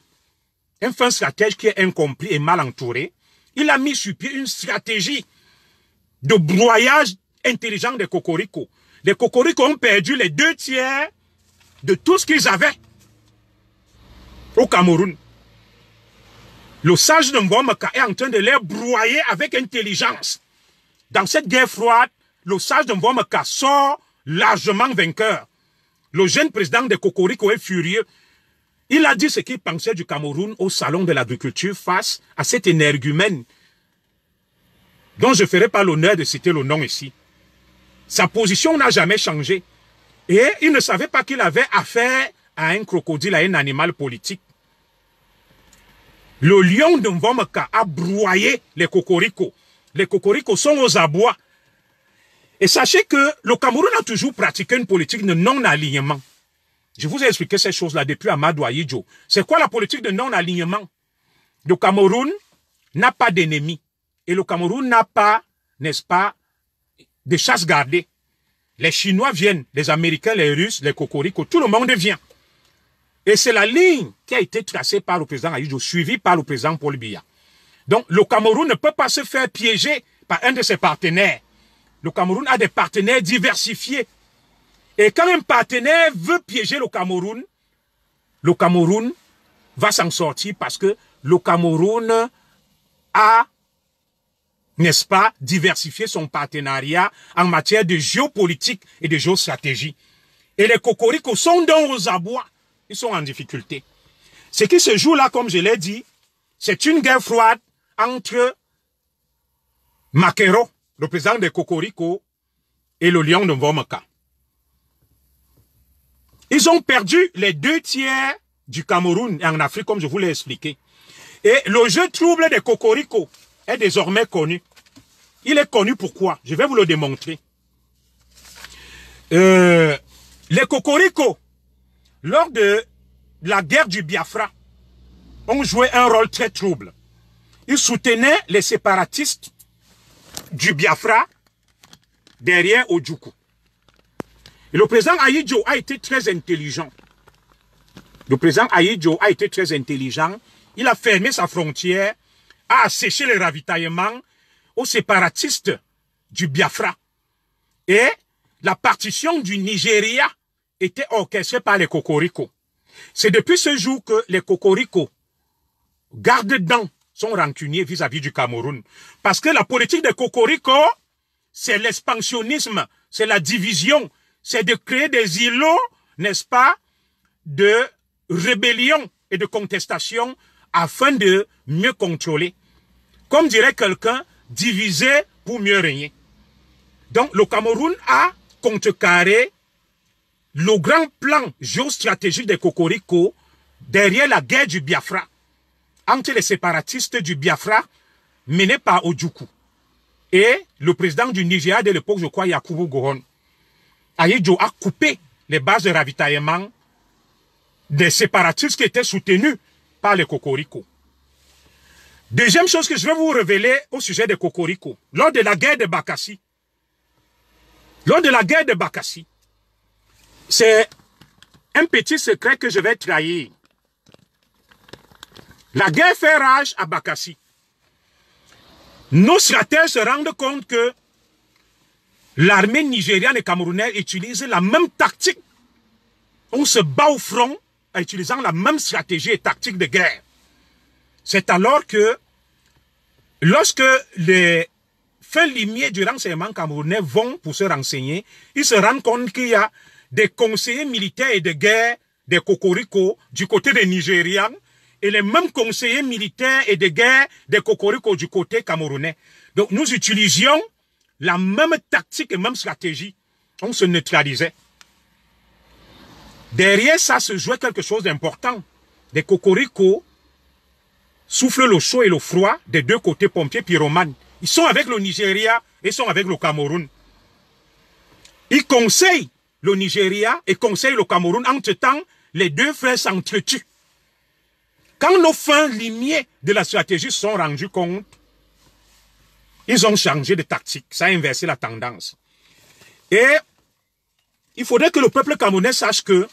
un fin stratège qui est incompris et mal entouré. Il a mis sur pied une stratégie de broyage intelligent des Cocorico. Les Cocorico ont perdu les 2/3 de tout ce qu'ils avaient au Cameroun. Le sage de Mvomaka est en train de les broyer avec intelligence. Dans cette guerre froide, le sage de Mvomaka sort largement vainqueur. Le jeune président de Cocorico est furieux. Il a dit ce qu'il pensait du Cameroun au salon de l'agriculture face à cet énergumène dont je ne ferai pas l'honneur de citer le nom ici. Sa position n'a jamais changé. Et il ne savait pas qu'il avait affaire à un crocodile, à un animal politique. Le lion de Mvomaka a broyé les Cocorico. Les Cocorico sont aux abois. Et sachez que le Cameroun a toujours pratiqué une politique de non-alignement. Je vous ai expliqué ces choses-là depuis Amadou Ahidjo. C'est quoi la politique de non-alignement? Le Cameroun n'a pas d'ennemis. Et le Cameroun n'a pas, n'est-ce pas, de chasse gardée. Les Chinois viennent, les Américains, les Russes, les Cocorico, tout le monde vient. Et c'est la ligne qui a été tracée par le président Ahidjo, suivie par le président Paul Biya. Donc, le Cameroun ne peut pas se faire piéger par un de ses partenaires. Le Cameroun a des partenaires diversifiés. Et quand un partenaire veut piéger le Cameroun va s'en sortir parce que le Cameroun a, n'est-ce pas, diversifié son partenariat en matière de géopolitique et de géostratégie. Et les Cocorico sont donc aux abois. Ils sont en difficulté. Ce qui se joue là, comme je l'ai dit, c'est une guerre froide entre Makero, le président des Cocorico, et le lion de Mvomaka. Ils ont perdu les 2/3 du Cameroun et en Afrique, comme je vous l'ai expliqué. Et le jeu trouble des Cocorico est désormais connu. Il est connu pourquoi? Je vais vous le démontrer. Les Cocorico, lors de la guerre du Biafra, ont joué un rôle très trouble. Ils soutenaient les séparatistes du Biafra derrière Ojukwu. Et le président Ahidjo a été très intelligent. Le président Ahidjo a été très intelligent. Il a fermé sa frontière, a asséché les ravitaillements aux séparatistes du Biafra. Et la partition du Nigeria était orchestrée par les Cocorico. C'est depuis ce jour que les Cocorico, garde-dents, sont rancuniers vis-à-vis du Cameroun. Parce que la politique des Cocorico, c'est l'expansionnisme, c'est la division, c'est de créer des îlots, n'est-ce pas, de rébellion et de contestation afin de mieux contrôler. Comme dirait quelqu'un, diviser pour mieux régner. Donc le Cameroun a contrecarré le grand plan géostratégique des Cocorico derrière la guerre du Biafra entre les séparatistes du Biafra menés par Ojukwu et le président du Nigeria de l'époque, je crois, Yakubu Gowon. Ahidjo a coupé les bases de ravitaillement des séparatistes qui étaient soutenus par les Cocorico. Deuxième chose que je vais vous révéler au sujet des Cocorico, lors de la guerre de Bakassi, c'est un petit secret que je vais trahir. La guerre fait rage à Bakassi. nos stratèges se rendent compte que l'armée nigériane et camerounaise utilisent la même tactique. On se bat au front en utilisant la même stratégie et tactique de guerre. C'est alors que, lorsque les fins limiers du renseignement camerounais vont pour se renseigner, ils se rendent compte qu'il y a des conseillers militaires et de guerre des Cocorico du côté des Nigérians et les mêmes conseillers militaires et de guerre des Cocorico du côté camerounais. Donc nous utilisions la même tactique et même stratégie. On se neutralisait. Derrière ça se jouait quelque chose d'important. Les Cocorico soufflent le chaud et le froid des deux côtés pompiers pyromanes. Ils sont avec le Nigeria et sont avec le Cameroun. Ils conseillent le Nigeria et conseillent le Cameroun. Entre-temps, les deux frères s'entretuent. Quand nos fins limiers de la stratégie se sont rendus compte, ils ont changé de tactique. Ça a inversé la tendance. Et il faudrait que le peuple camerounais sache que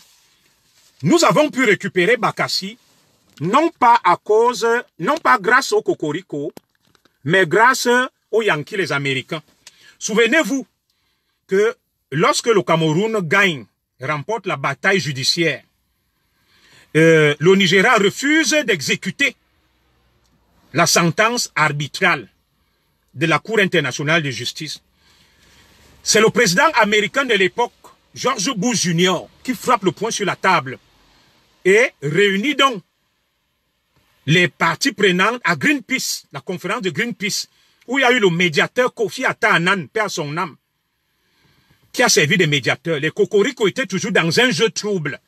nous avons pu récupérer Bakassi, non pas grâce aux Cocorico, mais grâce aux Yankees, les Américains. Souvenez-vous que lorsque le Cameroun gagne, remporte la bataille judiciaire, le Nigeria refuse d'exécuter la sentence arbitrale de la Cour internationale de justice. C'est le président américain de l'époque, George Bush Jr., qui frappe le poing sur la table et réunit donc les parties prenantes à Greenpeace, la conférence de Greenpeace, où il y a eu le médiateur Kofi Annan, paix à son âme, qui a servi de médiateur. Les Cocorico étaient toujours dans un jeu trouble,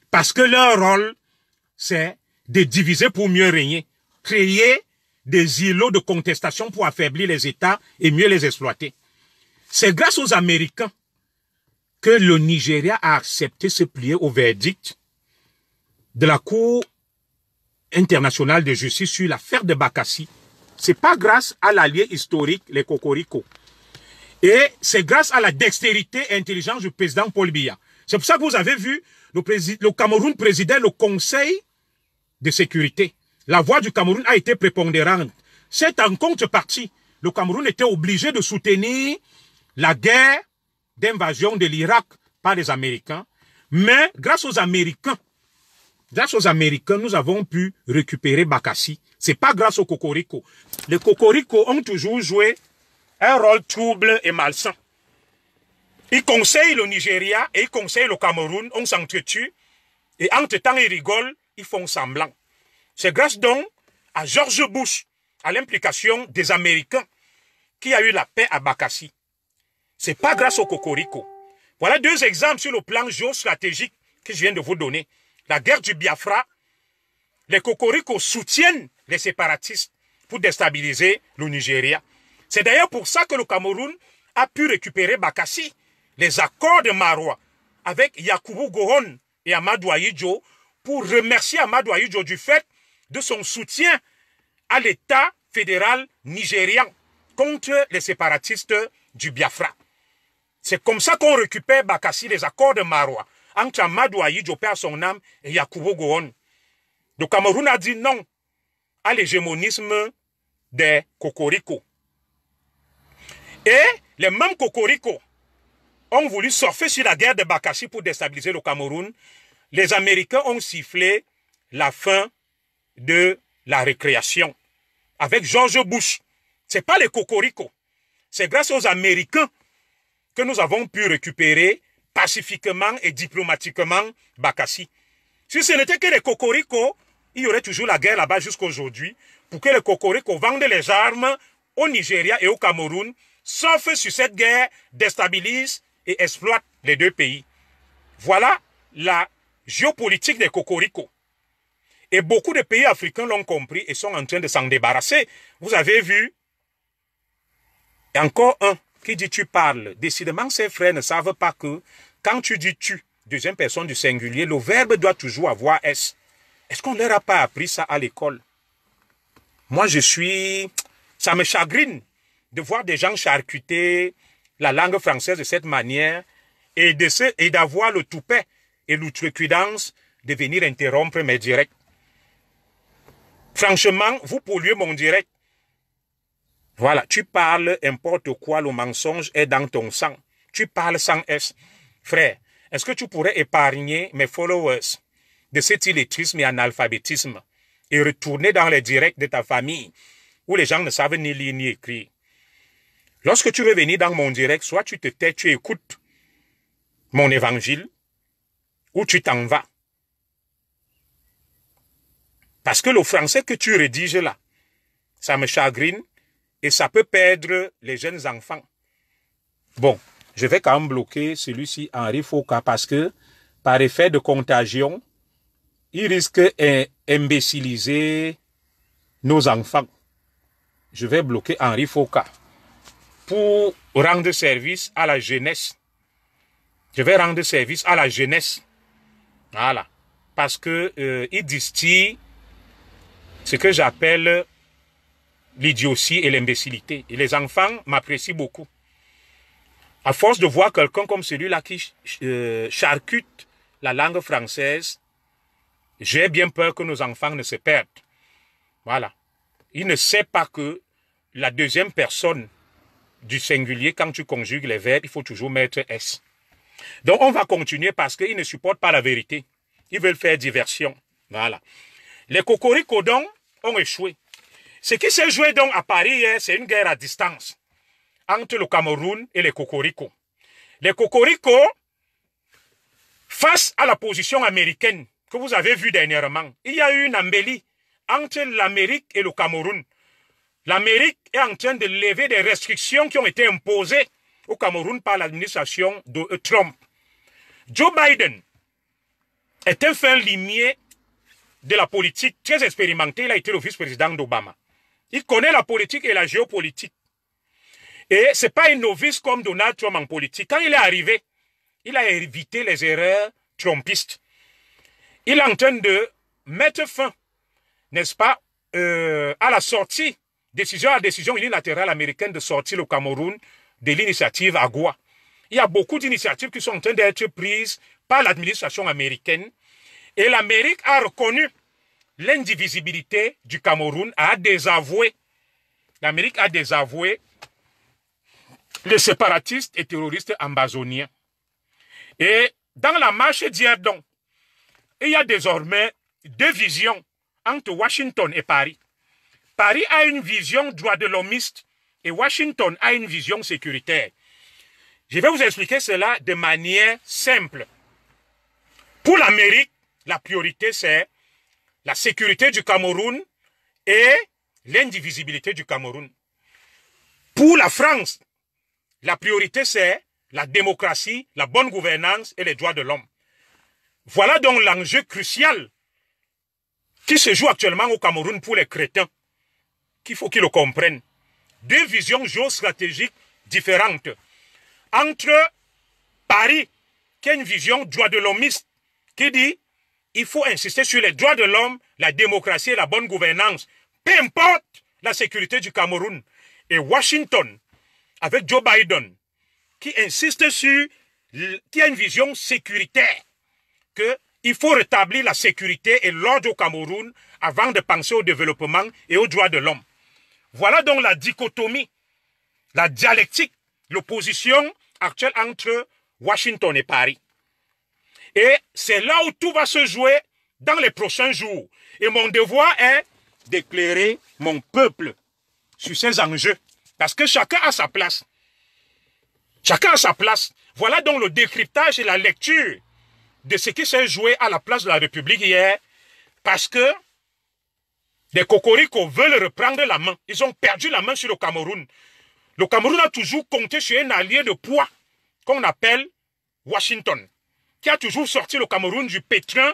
parce que leur rôle, c'est de diviser pour mieux régner, créer des îlots de contestation pour affaiblir les États et mieux les exploiter. C'est grâce aux Américains que le Nigeria a accepté de se plier au verdict de la Cour internationale de justice sur l'affaire de Bakassi. C'est pas grâce à l'allié historique, les Cocorico. Et c'est grâce à la dextérité et intelligence du président Paul Biya. C'est pour ça que vous avez vu le Cameroun présidait le Conseil de sécurité. La voix du Cameroun a été prépondérante. C'est en contrepartie, le Cameroun était obligé de soutenir la guerre d'invasion de l'Irak par les Américains. Mais grâce aux Américains, nous avons pu récupérer Bakassi. C'est pas grâce aux Cocorico. Les Cocorico ont toujours joué un rôle trouble et malsain. Ils conseillent le Nigeria et ils conseillent le Cameroun, on s'entretue. Et entre-temps, ils rigolent, ils font semblant. C'est grâce donc à George Bush, à l'implication des Américains, qui a eu la paix à Bakassi. C'est pas grâce aux Cocorico. Voilà deux exemples sur le plan géostratégique que je viens de vous donner. La guerre du Biafra, les Cocorico soutiennent les séparatistes pour déstabiliser le Nigeria. C'est d'ailleurs pour ça que le Cameroun a pu récupérer Bakassi, les accords de Maroua, avec Yakubu Gowon et Amadou Ahidjo, pour remercier Amadou Ahidjo du fait de son soutien à l'État fédéral nigérian contre les séparatistes du Biafra. C'est comme ça qu'on récupère Bakassi, les accords de Maroua, entre Amadou Ahidjo, paix à son âme, et Yakubu Gowon. Le Cameroun a dit non à l'hégémonisme des Cocorico. Et les mêmes Cocorico ont voulu surfer sur la guerre de Bakassi pour déstabiliser le Cameroun. Les Américains ont sifflé la fin de la récréation avec George Bush. Ce n'est pas les Cocorico. C'est grâce aux Américains que nous avons pu récupérer pacifiquement et diplomatiquement Bakassi. Si ce n'était que les Cocorico, il y aurait toujours la guerre là-bas jusqu'à aujourd'hui pour que les Cocorico vendent les armes au Nigeria et au Cameroun, surfent sur cette guerre, déstabilisent et exploitent les deux pays. Voilà la géopolitique des Cocorico. Et beaucoup de pays africains l'ont compris et sont en train de s'en débarrasser. Vous avez vu, encore un qui dit tu parles. Décidément, ces frères ne savent pas que quand tu dis tu, deuxième personne du singulier, le verbe doit toujours avoir S. Est-ce qu'on ne leur a pas appris ça à l'école? Moi, ça me chagrine de voir des gens charcuter la langue française de cette manière et d'avoir le toupet et l'outrecuidance de venir interrompre mes directs. Franchement, vous polluez mon direct. Voilà, tu parles n'importe quoi, le mensonge est dans ton sang. Tu parles sans S. Frère, est-ce que tu pourrais épargner mes followers de cet illettrisme et analphabétisme et retourner dans les directs de ta famille où les gens ne savent ni lire ni écrire? Lorsque tu veux venir dans mon direct, soit tu te tais, tu écoutes mon évangile, ou tu t'en vas. Parce que le français que tu rédiges là, ça me chagrine et ça peut perdre les jeunes enfants. Bon, je vais quand même bloquer celui-ci, Henri Foucault, parce que par effet de contagion, il risque d'imbéciliser nos enfants. Je vais bloquer Henri Foucault pour rendre service à la jeunesse. Je vais rendre service à la jeunesse. Voilà. Parce que il distille ce que j'appelle l'idiotie et l'imbécilité. Et les enfants m'apprécient beaucoup. À force de voir quelqu'un comme celui-là qui charcute la langue française, j'ai bien peur que nos enfants ne se perdent. Voilà. Il ne sait pas que la deuxième personne du singulier, quand tu conjugues les verbes, il faut toujours mettre S. Donc on va continuer parce qu'ils ne supportent pas la vérité. Ils veulent faire diversion. Voilà. Les cocoricots ont échoué. Ce qui s'est joué donc à Paris hier, c'est une guerre à distance entre le Cameroun et les cocoricots. Les cocoricots, face à la position américaine que vous avez vue dernièrement, il y a eu une embellie entre l'Amérique et le Cameroun. L'Amérique est en train de lever des restrictions qui ont été imposées au Cameroun par l'administration de Trump. Joe Biden est un fin limier de la politique, très expérimenté. Il a été le vice-président d'Obama. Il connaît la politique et la géopolitique. Et ce n'est pas un novice comme Donald Trump en politique. Quand il est arrivé, il a évité les erreurs trumpistes. Il est en train de mettre fin, n'est-ce pas, à la sortie, décision unilatérale américaine de sortir le Cameroun de l'initiative AGOA. Il y a beaucoup d'initiatives qui sont en train d'être prises par l'administration américaine. Et l'Amérique a reconnu l'indivisibilité du Cameroun, a désavoué. L'Amérique a désavoué les séparatistes et terroristes ambazoniens. Et dans la marche d'hier donc, il y a désormais deux visions entre Washington et Paris. Paris a une vision droit de l'hommiste et Washington a une vision sécuritaire. Je vais vous expliquer cela de manière simple. Pour l'Amérique, la priorité c'est la sécurité du Cameroun et l'indivisibilité du Cameroun. Pour la France, la priorité c'est la démocratie, la bonne gouvernance et les droits de l'homme. Voilà donc l'enjeu crucial qui se joue actuellement au Cameroun pour les crétins, qu'il faut qu'ils le comprennent. Deux visions géostratégiques différentes. Entre Paris, qui a une vision droit de l'hommiste, qui dit il faut insister sur les droits de l'homme, la démocratie et la bonne gouvernance, peu importe la sécurité du Cameroun. Et Washington, avec Joe Biden, qui insiste sur, qui a une vision sécuritaire, qu'il faut rétablir la sécurité et l'ordre au Cameroun avant de penser au développement et aux droits de l'homme. Voilà donc la dichotomie, la dialectique, l'opposition actuelle entre Washington et Paris. Et c'est là où tout va se jouer dans les prochains jours. Et mon devoir est d'éclairer mon peuple sur ces enjeux. Parce que chacun a sa place. Chacun a sa place. Voilà donc le décryptage et la lecture de ce qui s'est joué à la place de la République hier. Parce que les cocoricots veulent reprendre la main. Ils ont perdu la main sur le Cameroun. Le Cameroun a toujours compté sur un allié de poids qu'on appelle Washington, qui a toujours sorti le Cameroun du pétrin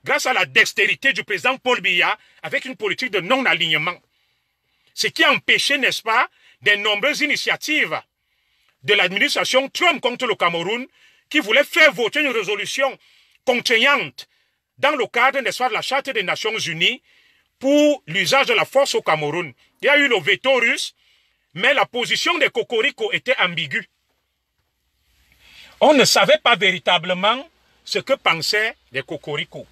grâce à la dextérité du président Paul Biya avec une politique de non-alignement. Ce qui a empêché, n'est-ce pas, des nombreuses initiatives de l'administration Trump contre le Cameroun qui voulait faire voter une résolution contraignante dans le cadre, n'est-ce pas, de la Charte des Nations Unies pour l'usage de la force au Cameroun. Il y a eu le veto russe, mais la position des cocoricots était ambiguë. On ne savait pas véritablement ce que pensaient les cocoricots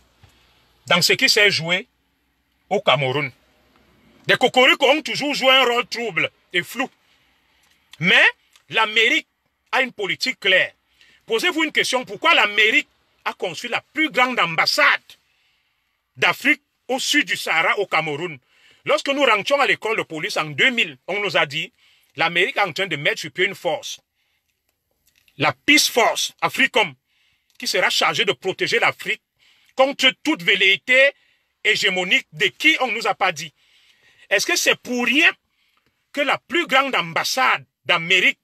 dans ce qui s'est joué au Cameroun. Les cocoricots ont toujours joué un rôle trouble et flou. Mais l'Amérique a une politique claire. Posez-vous une question, pourquoi l'Amérique a construit la plus grande ambassade d'Afrique au sud du Sahara, au Cameroun? Lorsque nous rentrions à l'école de police en 2000, on nous a dit, l'Amérique est en train de mettre sur pied une force, la Peace Force Africom, qui sera chargée de protéger l'Afrique contre toute velléité hégémonique de qui on ne nous a pas dit. Est-ce que c'est pour rien que la plus grande ambassade d'Amérique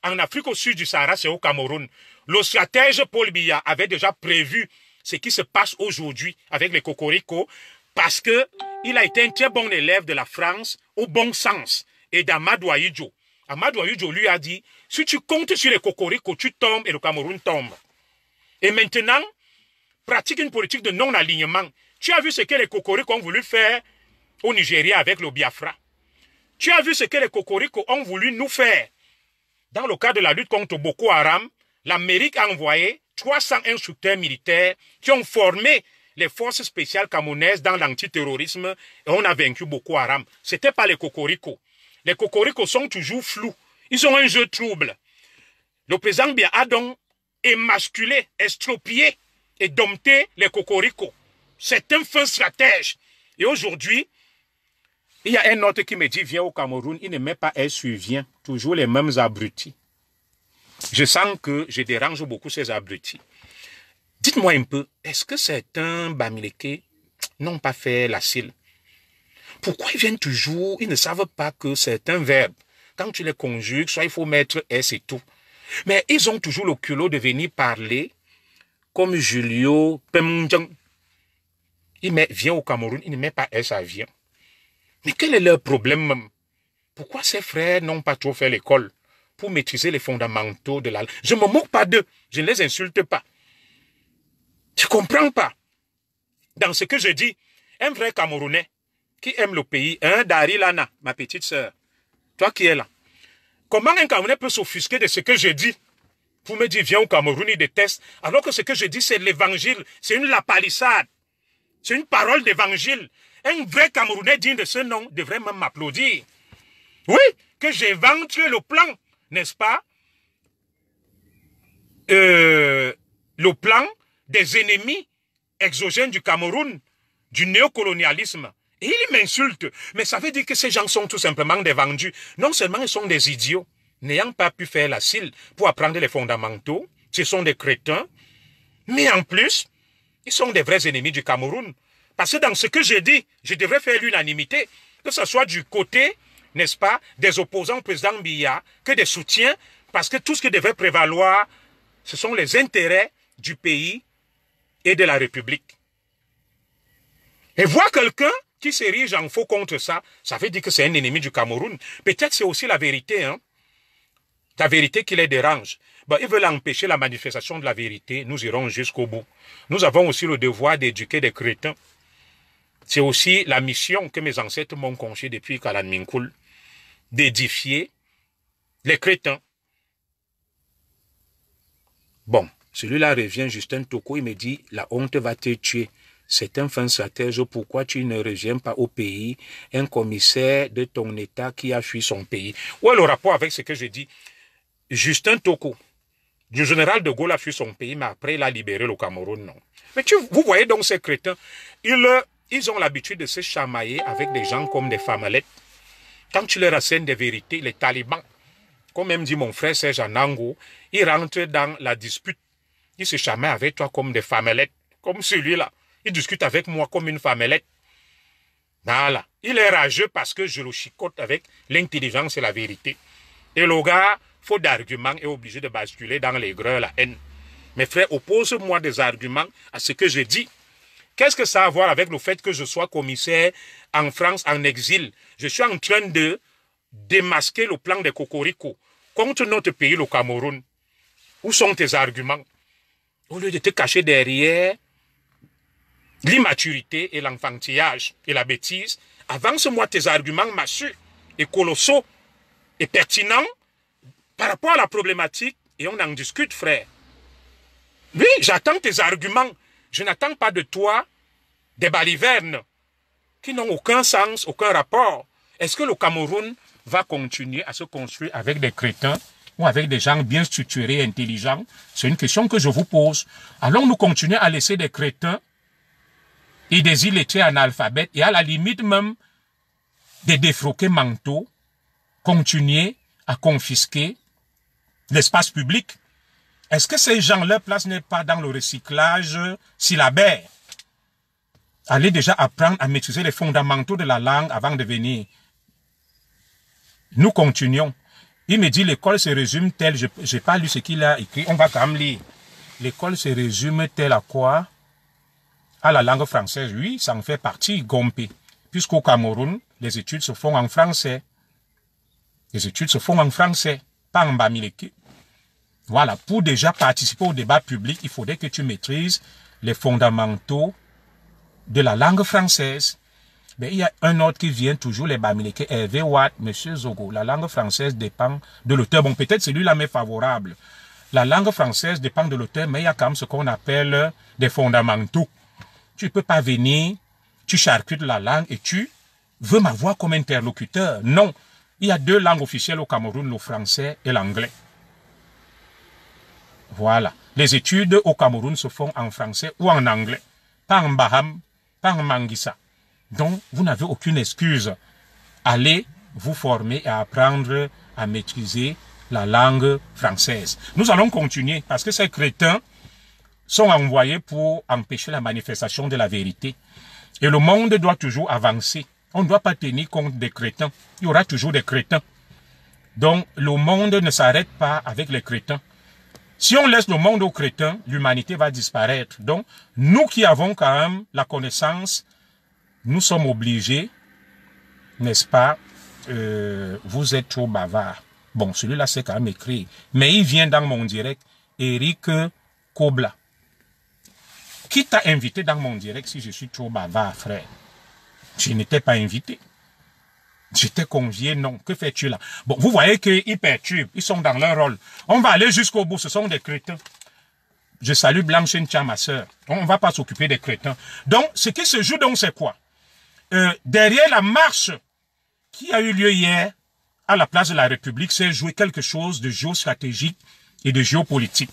en Afrique au sud du Sahara, c'est au Cameroun? Le stratège Paul Biya avait déjà prévu ce qui se passe aujourd'hui avec les Cocorico parce qu'il a été un très bon élève de la France au bon sens et d'Amadou Ahidjo. Amadou Ahidjo lui a dit, si tu comptes sur les Cocorico, tu tombes et le Cameroun tombe. Et maintenant, pratique une politique de non-alignement. Tu as vu ce que les Cocorico ont voulu faire au Nigeria avec le Biafra. Tu as vu ce que les Cocorico ont voulu nous faire. Dans le cadre de la lutte contre Boko Haram, l'Amérique a envoyé 300 instructeurs militaires qui ont formé les forces spéciales camerounaises dans l'antiterrorisme et on a vaincu Boko Haram. Ce n'était pas les Cocorico. Les Cocorico sont toujours flous. Ils ont un jeu trouble. Le président Biya a donc émasculé, estropié et dompté les Cocorico. C'est un fin stratège. Et aujourd'hui, il y a un autre qui me dit, viens au Cameroun, il ne met pas un suivien, toujours les mêmes abrutis. Je sens que je dérange beaucoup ces abrutis. Dites-moi un peu, est-ce que certains Bamileke n'ont pas fait la cile? Pourquoi ils viennent toujours, ils ne savent pas que certains verbes, quand tu les conjugues, soit il faut mettre S et tout. Mais ils ont toujours le culot de venir parler comme Julio Pemdjang. Il vient au Cameroun, il ne met pas S, ça vient. Mais quel est leur problème même? Pourquoi ces frères n'ont pas trop fait l'école pour maîtriser les fondamentaux de la langue? Je ne me moque pas d'eux, je ne les insulte pas. Je ne comprends pas. Dans ce que je dis, un vrai Camerounais qui aime le pays, Dari Lana, ma petite sœur, toi qui es là, comment un Camerounais peut s'offusquer de ce que je dis pour me dire viens au Cameroun, il déteste, alors que ce que je dis c'est l'évangile, c'est une lapalissade, c'est une parole d'évangile. Un vrai Camerounais digne de ce nom devrait même m'applaudir. Oui, que j'évente le plan, n'est-ce pas? Le plan des ennemis exogènes du Cameroun, du néocolonialisme. Et il m'insulte. Mais ça veut dire que ces gens sont tout simplement des vendus. Non seulement ils sont des idiots, n'ayant pas pu faire la cile pour apprendre les fondamentaux, ce sont des crétins, mais en plus, ils sont des vrais ennemis du Cameroun. Parce que dans ce que j'ai dit, je devrais faire l'unanimité, que ce soit du côté, n'est-ce pas, des opposants au président Biya, que des soutiens, parce que tout ce qui devrait prévaloir, ce sont les intérêts du pays et de la République. Et voir quelqu'un qui s'érige en faux contre ça, ça veut dire que c'est un ennemi du Cameroun. Peut-être c'est aussi la vérité, hein. La vérité qui les dérange. Bon, ils veulent empêcher la manifestation de la vérité, nous irons jusqu'au bout. Nous avons aussi le devoir d'éduquer des crétins. C'est aussi la mission que mes ancêtres m'ont confiée depuis Kalan Minkoul, d'édifier les crétins. Bon, celui-là revient, Justin Toko, il me dit, la honte va te tuer. C'est un fin stratège, pourquoi tu ne reviens pas au pays, un commissaire de ton État qui a fui son pays. Où est le rapport avec ce que je dis? Justin Toko, du général de Gaulle a fui son pays, mais après il a libéré le Cameroun, non. Mais vous voyez donc ces crétins, ils ont l'habitude de se chamailler avec des gens comme des famelettes. Quand tu leur assènes des vérités, les talibans, comme même dit mon frère Serge Anango, ils rentrent dans la dispute. Ils se chamaillent avec toi comme des famelettes, comme celui-là. Il discute avec moi comme une famelette. Voilà. Il est rageux parce que je le chicote avec l'intelligence et la vérité. Et le gars, faute d'arguments, est obligé de basculer dans l'aigreur, la haine. Mes frères, oppose-moi des arguments à ce que je dis. Qu'est-ce que ça a à voir avec le fait que je sois commissaire en France, en exil? Je suis en train de démasquer le plan des Cocorico contre notre pays, le Cameroun. Où sont tes arguments? Au lieu de te cacher derrière l'immaturité et l'enfantillage et la bêtise, avance-moi tes arguments massus et colossaux et pertinents par rapport à la problématique et on en discute, frère. Oui, j'attends tes arguments. Je n'attends pas de toi des balivernes qui n'ont aucun sens, aucun rapport. Est-ce que le Cameroun va continuer à se construire avec des crétins ou avec des gens bien structurés et intelligents? C'est une question que je vous pose. Allons-nous continuer à laisser des crétins et des illettrés analphabètes et à la limite même des défroqués mentaux continuer à confisquer l'espace public? Est-ce que ces gens, leur place n'est pas dans le recyclage syllabaire? Allez déjà apprendre à maîtriser les fondamentaux de la langue avant de venir. Nous continuons. Il me dit l'école se résume telle, je n'ai pas lu ce qu'il a écrit, on va quand même lire. L'école se résume telle à quoi? À la langue française, oui, ça en fait partie, Gompé. Puisqu'au Cameroun, les études se font en français. Les études se font en français, pas en bamileke. Voilà, pour déjà participer au débat public, il faudrait que tu maîtrises les fondamentaux de la langue française. Mais il y a un autre qui vient toujours, les bamileke, Hervé Watt, Monsieur Zogo. La langue française dépend de l'auteur. Bon, peut-être celui-là m'est favorable. La langue française dépend de l'auteur, mais il y a quand même ce qu'on appelle des fondamentaux. Tu ne peux pas venir, tu charcutes la langue et tu veux m'avoir comme interlocuteur. Non, il y a deux langues officielles au Cameroun, le français et l'anglais. Voilà. Les études au Cameroun se font en français ou en anglais. Pas en baham, pas en mangissa. Donc, vous n'avez aucune excuse. Allez vous former et apprendre à maîtriser la langue française. Nous allons continuer parce que ces crétins sont envoyés pour empêcher la manifestation de la vérité. Et le monde doit toujours avancer. On ne doit pas tenir compte des crétins. Il y aura toujours des crétins. Donc, le monde ne s'arrête pas avec les crétins. Si on laisse le monde aux crétins, l'humanité va disparaître. Donc, nous qui avons quand même la connaissance, nous sommes obligés, n'est-ce pas, vous êtes trop bavard. Bon, celui-là, c'est quand même écrit. Mais il vient dans mon direct, Eric Kobla. Qui t'a invité dans mon direct si je suis trop bavard, frère? Je n'étais pas invité. J'étais convié, non. Que fais-tu là? Bon, vous voyez qu'ils perturbent. Ils sont dans leur rôle. On va aller jusqu'au bout. Ce sont des crétins. Je salue Blanche Ntia, ma sœur. On ne va pas s'occuper des crétins. Donc, ce qui se joue, donc, c'est quoi? Derrière la marche qui a eu lieu hier à la place de la République, s'est joué quelque chose de géostratégique et de géopolitique.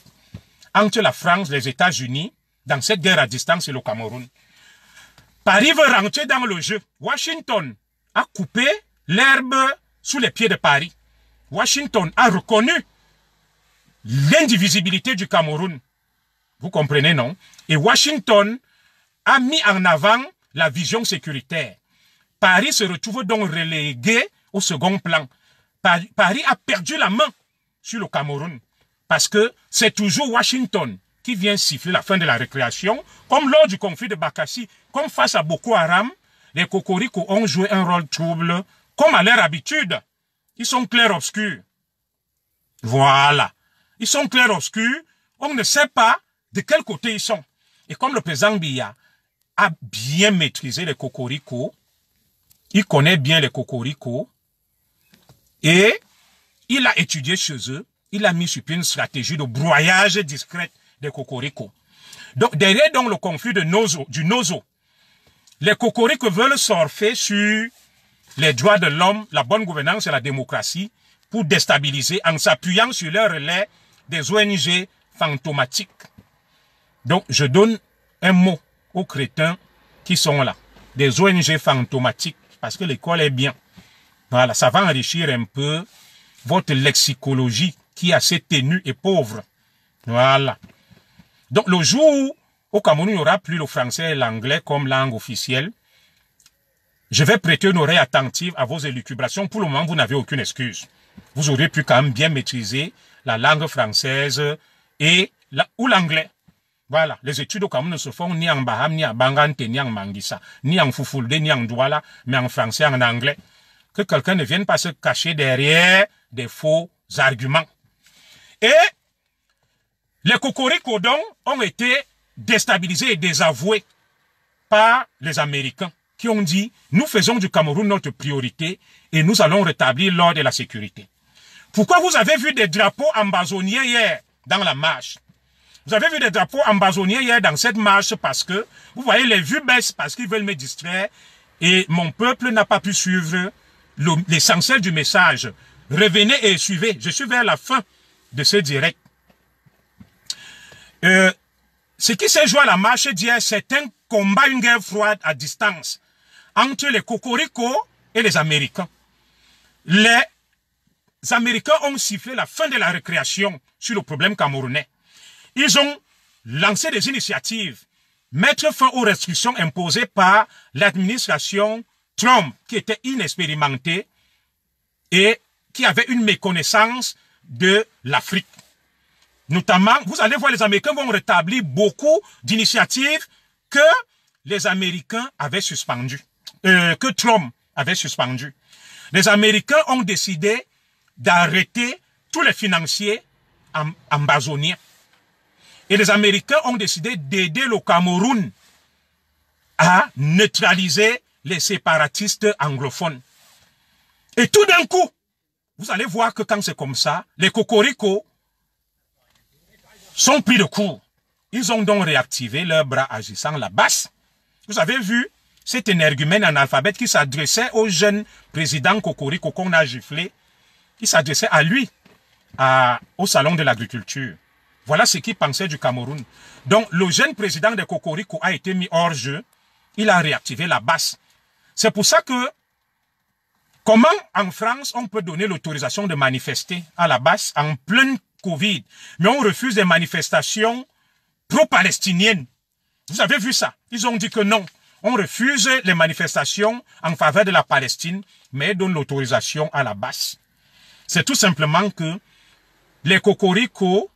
Entre la France, les États-Unis, dans cette guerre à distance et le Cameroun. Paris veut rentrer dans le jeu. Washington a coupé l'herbe sous les pieds de Paris. Washington a reconnu l'indivisibilité du Cameroun. Vous comprenez, non? Et Washington a mis en avant la vision sécuritaire. Paris se retrouve donc relégué au second plan. Paris a perdu la main sur le Cameroun. Parce que c'est toujours Washington qui vient siffler la fin de la récréation, comme lors du conflit de Bakassi, comme face à Boko Haram, les Cocorico ont joué un rôle trouble, comme à leur habitude. Ils sont clairs-obscurs. Voilà. Ils sont clairs-obscurs. On ne sait pas de quel côté ils sont. Et comme le président Biya a bien maîtrisé les Cocorico, il connaît bien les Cocorico, et il a étudié chez eux, il a mis sur pied une stratégie de broyage discret des Cocorico. Donc, derrière donc le conflit de du Nozo, les Cocorico veulent surfer sur les droits de l'homme, la bonne gouvernance et la démocratie pour déstabiliser en s'appuyant sur leur relais des ONG fantomatiques. Donc, je donne un mot aux crétins qui sont là. Des ONG fantomatiques, parce que l'école est bien. Voilà, ça va enrichir un peu votre lexicologie qui est assez ténue et pauvre. Voilà. Donc, le jour où au Cameroun, il n'y aura plus le français et l'anglais comme langue officielle, je vais prêter une oreille attentive à vos élucubrations. Pour le moment, vous n'avez aucune excuse. Vous aurez pu quand même bien maîtriser la langue française et ou l'anglais. Voilà, les études au Cameroun ne se font ni en Baham, ni en Bangante, ni en Mangissa, ni en Fufulde, ni en Douala, mais en français et en anglais. Que quelqu'un ne vienne pas se cacher derrière des faux arguments. Et les Cocorico donc ont été déstabilisés et désavoués par les Américains qui ont dit « Nous faisons du Cameroun notre priorité et nous allons rétablir l'ordre et la sécurité. » Pourquoi vous avez vu des drapeaux ambazoniers hier dans la marche? Vous avez vu des drapeaux ambazoniers hier dans cette marche parce que, vous voyez, les vues baissent parce qu'ils veulent me distraire et mon peuple n'a pas pu suivre l'essentiel du message. Revenez et suivez. Je suis vers la fin de ce direct. Ce qui s'est joué à la marche d'hier, c'est un combat, une guerre froide à distance entre les Cocorico et les Américains. Les Américains ont sifflé la fin de la récréation sur le problème camerounais. Ils ont lancé des initiatives, mettre fin aux restrictions imposées par l'administration Trump, qui était inexpérimentée et qui avait une méconnaissance de l'Afrique. Notamment, vous allez voir, les Américains vont rétablir beaucoup d'initiatives que les Américains avaient suspendues, que Trump avait suspendues. Les Américains ont décidé d'arrêter tous les financiers amazoniens. Et les Américains ont décidé d'aider le Cameroun à neutraliser les séparatistes anglophones. Et tout d'un coup, vous allez voir que quand c'est comme ça, les Cocorico sont pris de court. Ils ont donc réactivé leurs bras agissants, la basse. Vous avez vu cet énergumène analphabète qui s'adressait au jeune président Cocorico qu'on a giflé, qui s'adressait à lui, au salon de l'agriculture. Voilà ce qu'il pensait du Cameroun. Donc, le jeune président de Cocorico a été mis hors jeu. Il a réactivé la basse. C'est pour ça que, comment en France, on peut donner l'autorisation de manifester à la basse en pleine Covid, mais on refuse des manifestations pro-palestiniennes. Vous avez vu ça? Ils ont dit que non. On refuse les manifestations en faveur de la Palestine, mais donne l'autorisation à la basse. C'est tout simplement que les Cocorico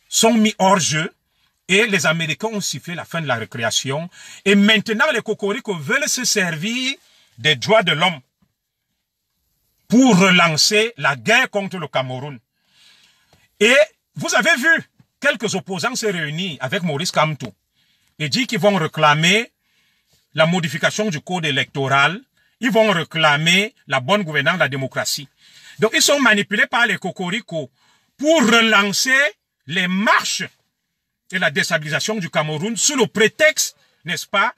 sont mis hors jeu et les Américains ont sifflé la fin de la récréation. Et maintenant, les Cocorico veulent se servir des droits de l'homme pour relancer la guerre contre le Cameroun. Et vous avez vu quelques opposants se réunir avec Maurice Kamto et dit qu'ils vont réclamer la modification du code électoral, ils vont réclamer la bonne gouvernance de la démocratie. Donc ils sont manipulés par les Cocorico pour relancer les marches et la déstabilisation du Cameroun sous le prétexte, n'est-ce pas,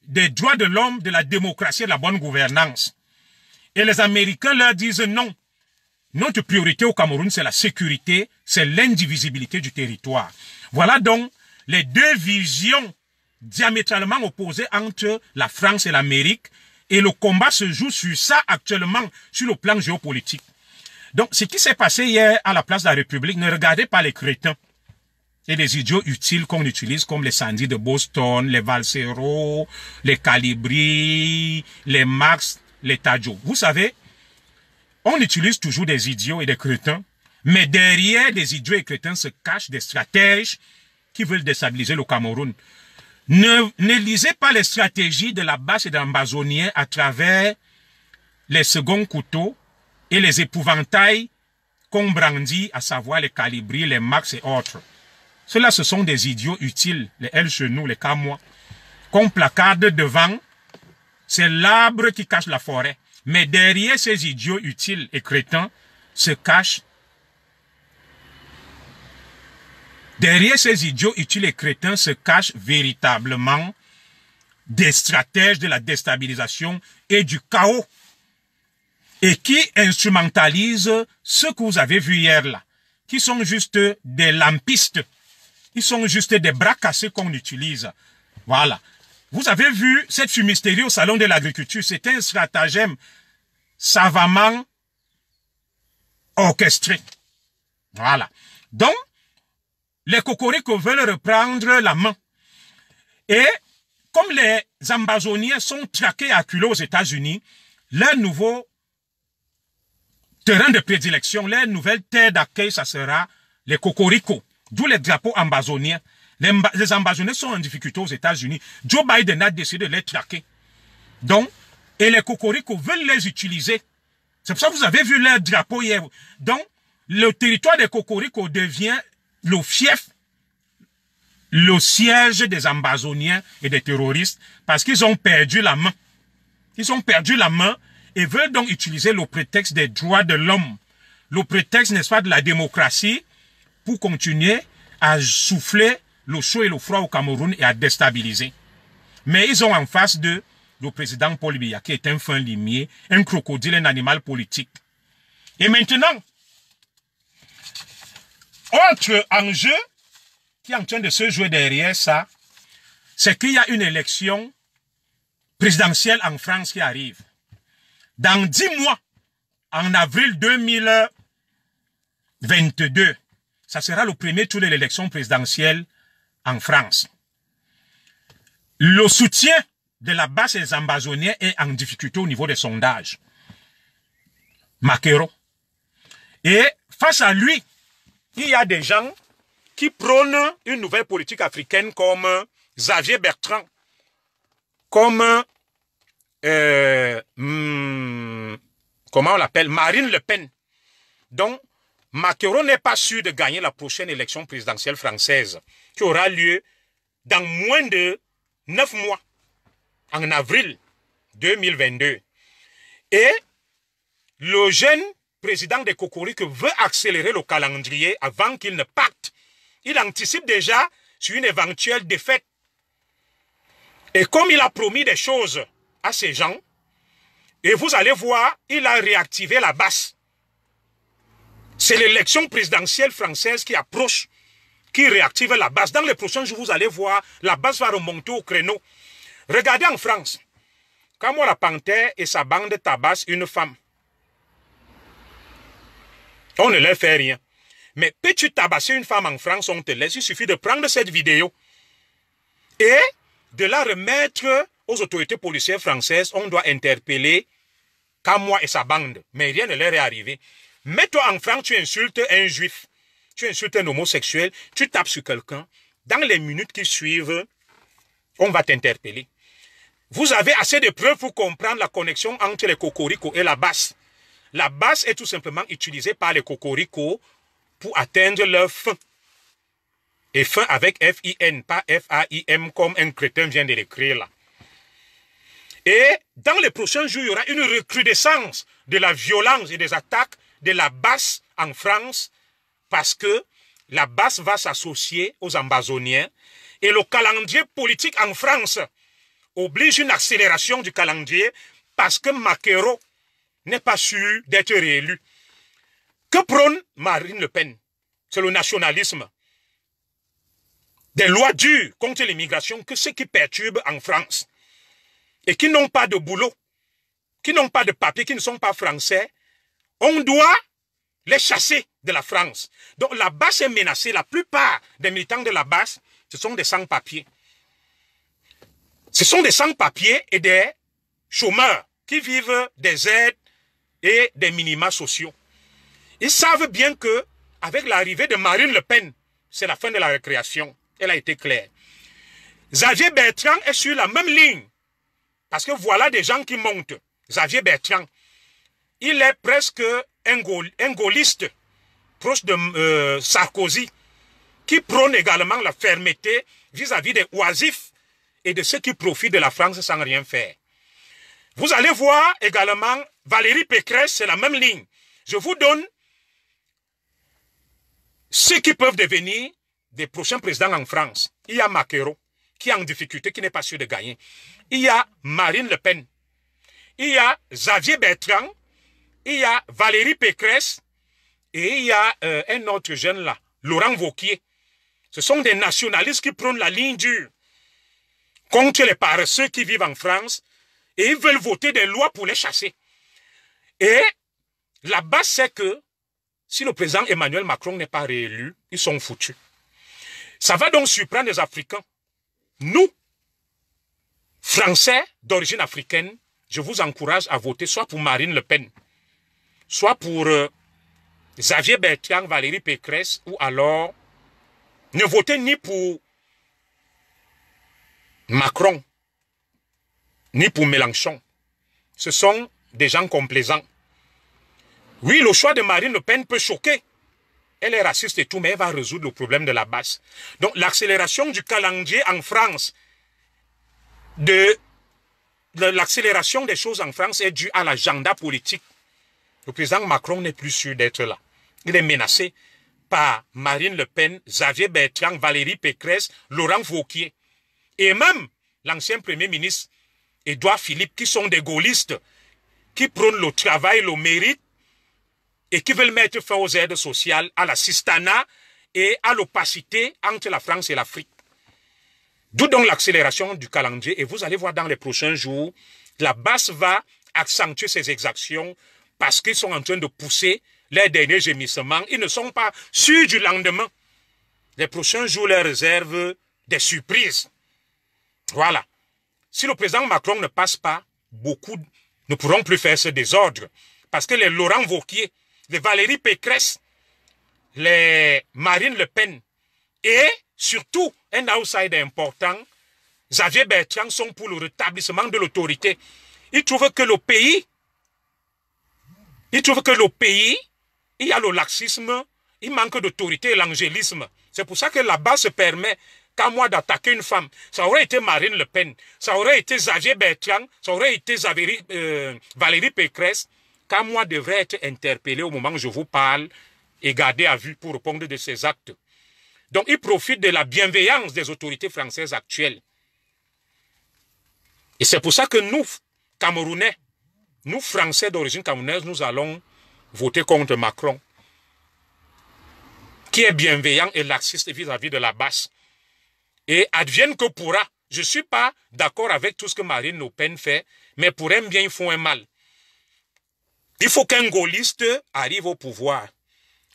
des droits de l'homme, de la démocratie et de la bonne gouvernance. Et les Américains leur disent non. Notre priorité au Cameroun, c'est la sécurité, c'est l'indivisibilité du territoire. Voilà donc les deux visions diamétralement opposées entre la France et l'Amérique. Et le combat se joue sur ça actuellement, sur le plan géopolitique. Donc, ce qui s'est passé hier à la place de la République, ne regardez pas les crétins et les idiots utiles qu'on utilise comme les Sandy de Boston, les Valsero, les Calibri, les Max, les Tadjo. Vous savez, on utilise toujours des idiots et des crétins, mais derrière des idiots et crétins se cachent des stratèges qui veulent déstabiliser le Cameroun. Ne lisez pas les stratégies de la basse et de l'ambazonien à travers les seconds couteaux et les épouvantails qu'on brandit, à savoir les Calibri, les Max et autres. Ceux-là, ce sont des idiots utiles, les L chenous, les Camois, qu'on placarde devant. C'est l'arbre qui cache la forêt. Mais derrière ces idiots utiles et crétins se cachent. Derrière ces idiots utiles et crétins se cachent véritablement des stratèges de la déstabilisation et du chaos. Et qui instrumentalisent ce que vous avez vu hier là. Qui sont juste des lampistes. Ils sont juste des bras cassés qu'on utilise. Voilà. Vous avez vu cette fumisterie au salon de l'agriculture. C'était un stratagème savamment orchestré. Voilà. Donc, les Cocorico veulent reprendre la main. Et comme les Ambazoniens sont traqués à culot aux États-Unis, leur nouveau terrain de prédilection, leur nouvelle terre d'accueil, ça sera les Cocorico. D'où les drapeaux ambazoniens. Les Ambazoniens sont en difficulté aux États-Unis. Joe Biden a décidé de les traquer. Donc, et les Cocorico veulent les utiliser. C'est pour ça que vous avez vu leur drapeau hier. Donc, le territoire des Cocorico devient le fief, le siège des Ambazoniens et des terroristes parce qu'ils ont perdu la main. Ils ont perdu la main et veulent donc utiliser le prétexte des droits de l'homme. Le prétexte, n'est-ce pas, de la démocratie pour continuer à souffler le chaud et le froid au Cameroun et à déstabiliser. Mais ils ont en face d'eux le président Paul Biya, qui est un fin limier, un crocodile, un animal politique. Et maintenant, autre enjeu qui est en train de se jouer derrière ça, c'est qu'il y a une élection présidentielle en France qui arrive. Dans 10 mois, en avril 2022, ça sera le premier tour de l'élection présidentielle en France. Le soutien de la base des ambazoniens est en difficulté au niveau des sondages. Macron. Et face à lui, il y a des gens qui prônent une nouvelle politique africaine comme Xavier Bertrand, comme comment on l'appelle, Marine Le Pen. Donc, Macron n'est pas sûr de gagner la prochaine élection présidentielle française qui aura lieu dans moins de 9 mois, en avril 2022. Et le jeune président des Cocorico veut accélérer le calendrier avant qu'il ne parte. Il anticipe déjà sur une éventuelle défaite. Et comme il a promis des choses à ces gens, et vous allez voir, il a réactivé la base. C'est l'élection présidentielle française qui approche, qui réactive la base. Dans les prochains jours, vous allez voir, la base va remonter au créneau. Regardez en France, quand moi la panthère et sa bande tabassent une femme, on ne leur fait rien. Mais peux-tu tabasser une femme en France, on te laisse. Il suffit de prendre cette vidéo et de la remettre aux autorités policières françaises. On doit interpeller Kamwa et sa bande. Mais rien ne leur est arrivé. Mets-toi en France, tu insultes un juif, tu insultes un homosexuel, tu tapes sur quelqu'un. Dans les minutes qui suivent, on va t'interpeller. Vous avez assez de preuves pour comprendre la connexion entre les Cocorico et la basse. La basse est tout simplement utilisée par les Cocorico pour atteindre leur fin. Et fin avec F-I-N, pas F-A-I-M comme un crétin vient de l'écrire là. Et dans les prochains jours, il y aura une recrudescence de la violence et des attaques de la basse en France parce que la basse va s'associer aux ambazoniens et le calendrier politique en France oblige une accélération du calendrier parce que Macron n'est pas sûr d'être réélu. Que prône Marine Le Pen? C'est le nationalisme. Des lois dures contre l'immigration que ceux qui perturbent en France et qui n'ont pas de boulot, qui n'ont pas de papier, qui ne sont pas français, on doit les chasser de la France. Donc la basse est menacée. La plupart des militants de la basse, ce sont des sans-papiers. Ce sont des sans-papiers et des chômeurs qui vivent des aides et des minima sociaux. Ils savent bien que avec l'arrivée de Marine Le Pen, c'est la fin de la récréation. Elle a été claire. Xavier Bertrand est sur la même ligne. Parce que voilà des gens qui montent. Xavier Bertrand, il est presque un gaulliste, proche de Sarkozy, qui prône également la fermeté vis-à-vis des oisifs et de ceux qui profitent de la France sans rien faire. Vous allez voir également Valérie Pécresse, c'est la même ligne. Je vous donne ceux qui peuvent devenir des prochains présidents en France. Il y a Macron, qui est en difficulté, qui n'est pas sûr de gagner. Il y a Marine Le Pen. Il y a Xavier Bertrand. Il y a Valérie Pécresse. Et il y a un autre jeune là, Laurent Wauquiez. Ce sont des nationalistes qui prennent la ligne dure contre les paresseux qui vivent en France. Et ils veulent voter des lois pour les chasser. Et la base, c'est que si le président Emmanuel Macron n'est pas réélu, ils sont foutus. Ça va donc surprendre les Africains. Nous, Français d'origine africaine, je vous encourage à voter soit pour Marine Le Pen, soit pour Xavier Bertrand, Valérie Pécresse, ou alors ne votez ni pour Macron, ni pour Mélenchon. Ce sont des gens complaisants. Oui, le choix de Marine Le Pen peut choquer. Elle est raciste et tout, mais elle va résoudre le problème de la base. Donc l'accélération du calendrier en France, l'accélération des choses en France est due à l'agenda politique. Le président Macron n'est plus sûr d'être là. Il est menacé par Marine Le Pen, Xavier Bertrand, Valérie Pécresse, Laurent Wauquiez. Et même l'ancien premier ministre Édouard Philippe, qui sont des gaullistes, qui prônent le travail, le mérite, et qui veulent mettre fin aux aides sociales, à l'assistanat et à l'opacité entre la France et l'Afrique. D'où donc l'accélération du calendrier. Et vous allez voir dans les prochains jours, la BAS va accentuer ses exactions parce qu'ils sont en train de pousser les derniers gémissements. Ils ne sont pas sûrs du lendemain. Les prochains jours leur réservent des surprises. Voilà. Si le président Macron ne passe pas, beaucoup ne pourront plus faire ce désordre. Parce que les Laurent Wauquiez, les Valérie Pécresse, les Marine Le Pen et surtout un outsider important, Xavier Bertrand, sont pour le rétablissement de l'autorité. Ils trouvent que le pays, il y a le laxisme, il manque d'autorité et l'angélisme. C'est pour ça que là-bas se permet qu'à moi d'attaquer une femme. Ça aurait été Marine Le Pen, ça aurait été Xavier Bertrand, ça aurait été Valérie Pécresse, qu'à moi devrait être interpellé au moment où je vous parle et gardé à vue pour répondre de ses actes. Donc, il profite de la bienveillance des autorités françaises actuelles. Et c'est pour ça que nous, Camerounais, nous, Français d'origine camerounaise, nous allons voter contre Macron, qui est bienveillant et laxiste vis-à-vis de la BAS. Et advienne que pourra. Je ne suis pas d'accord avec tout ce que Marine Le Pen fait, mais pour un bien, il faut un mal. Il faut qu'un gaulliste arrive au pouvoir.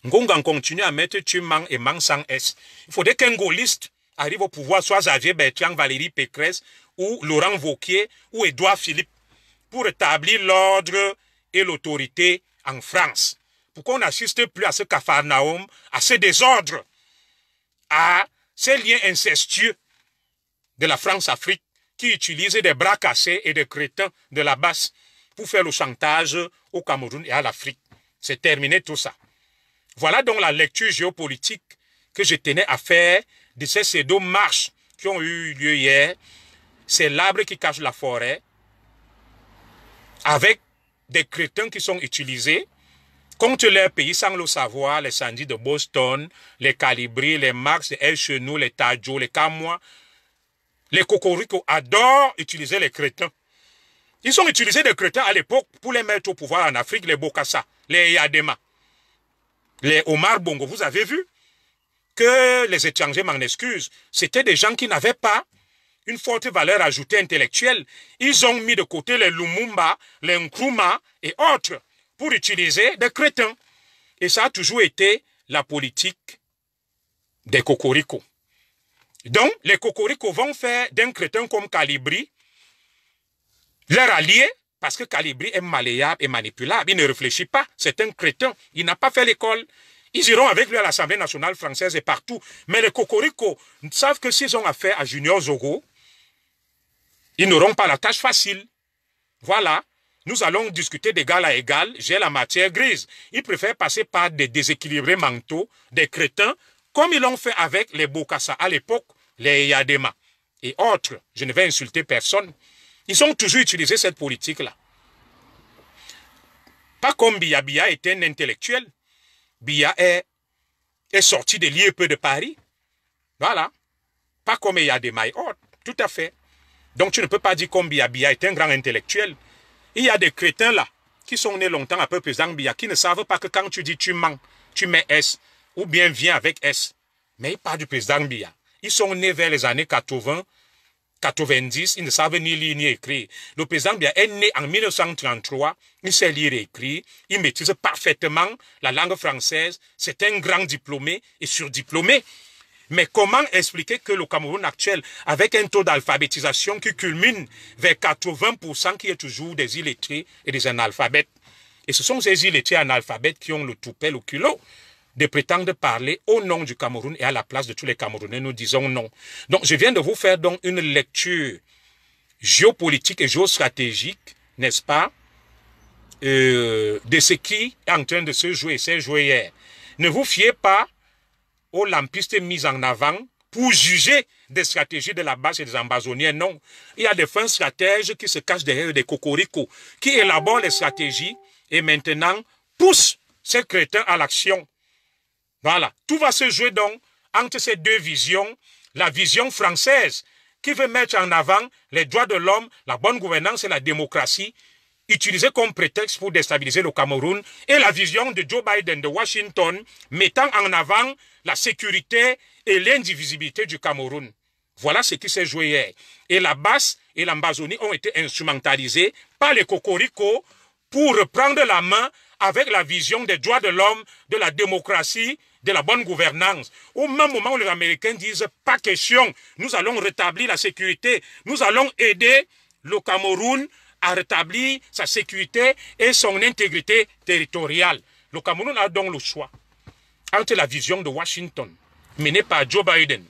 Ngongan continue à mettre Tumang et Mang sans S. Il faudrait qu'un gaulliste arrive au pouvoir, soit Xavier Bertrand, Valérie Pécresse, ou Laurent Wauquiez, ou Édouard Philippe, pour établir l'ordre et l'autorité en France. Pour qu'on n'assiste plus à ce capharnaüm, à ce désordre, à ces liens incestueux de la France-Afrique qui utilisent des bras cassés et des crétins de la BAS pour faire le chantage au Cameroun et à l'Afrique. C'est terminé tout ça. Voilà donc la lecture géopolitique que je tenais à faire de ces deux marches qui ont eu lieu hier. C'est l'arbre qui cache la forêt, avec des crétins qui sont utilisés contre leur pays sans le savoir, les Sandy de Boston, les Calibri, les Marx, les El Chenou, les Tadjo, les Kamois. Les Cocorico adorent utiliser les crétins. Ils ont utilisé des crétins à l'époque pour les mettre au pouvoir en Afrique, les Bokassa, les Yadema, les Omar Bongo. Vous avez vu que les étrangers m'en excusent. C'était des gens qui n'avaient pas une forte valeur ajoutée intellectuelle. Ils ont mis de côté les Lumumba, les Nkrumah et autres pour utiliser des crétins. Et ça a toujours été la politique des Cocorico. Donc, les Cocorico vont faire d'un crétin comme Calibri leur allié, parce que Calibri est malléable et manipulable. Il ne réfléchit pas. C'est un crétin. Il n'a pas fait l'école. Ils iront avec lui à l'Assemblée nationale française et partout. Mais les Cocorico savent que s'ils ont affaire à Junior Zogo, ils n'auront pas la tâche facile. Voilà. Nous allons discuter d'égal à égal. J'ai la matière grise. Ils préfèrent passer par des déséquilibrés mentaux, des crétins, comme ils l'ont fait avec les Bokassa à l'époque, les Yadema et autres. Je ne vais insulter personne. Ils ont toujours utilisé cette politique-là. Pas comme Biya. Biya était un intellectuel. Biya est sorti de l'IEP de Paris. Voilà. Pas comme Yadema et autres. Tout à fait. Donc tu ne peux pas dire comme Biya. Biya est un grand intellectuel. Il y a des crétins là, qui sont nés longtemps après le président Biya, qui ne savent pas que quand tu dis tu mens, tu mets S, ou bien viens avec S. Mais ils parlent du président Biya. Ils sont nés vers les années 80, 90, ils ne savent ni lire ni écrire. Le président Biya est né en 1933, il sait lire et écrire, il maîtrise parfaitement la langue française, c'est un grand diplômé et surdiplômé. Mais comment expliquer que le Cameroun actuel, avec un taux d'alphabétisation qui culmine vers 80%, qui est toujours des illettrés et des analphabètes? Et ce sont ces illettrés analphabètes qui ont le toupet, le culot, de prétendre parler au nom du Cameroun et à la place de tous les Camerounais. Nous disons non. Donc, je viens de vous faire donc une lecture géopolitique et géostratégique, n'est-ce pas, de ce qui est en train de se jouer et s'est joué hier. Ne vous fiez pas aux lampistes mis en avant pour juger des stratégies de la base et des ambazoniens. Non. Il y a des fins stratèges qui se cachent derrière des Cocorico, qui élaborent les stratégies et maintenant poussent ces crétins à l'action. Voilà. Tout va se jouer donc entre ces deux visions. La vision française qui veut mettre en avant les droits de l'homme, la bonne gouvernance et la démocratie, utilisée comme prétexte pour déstabiliser le Cameroun, et la vision de Joe Biden de Washington mettant en avant la sécurité et l'indivisibilité du Cameroun. Voilà ce qui s'est joué hier. Et la basse et l'Ambazonie ont été instrumentalisés par les Cocorico pour reprendre la main avec la vision des droits de l'homme, de la démocratie, de la bonne gouvernance. Au même moment où les Américains disent « pas question, nous allons rétablir la sécurité, nous allons aider le Cameroun à rétablir sa sécurité et son intégrité territoriale ». Le Cameroun a donc le choix entre la vision de Washington, menée par Joe Biden,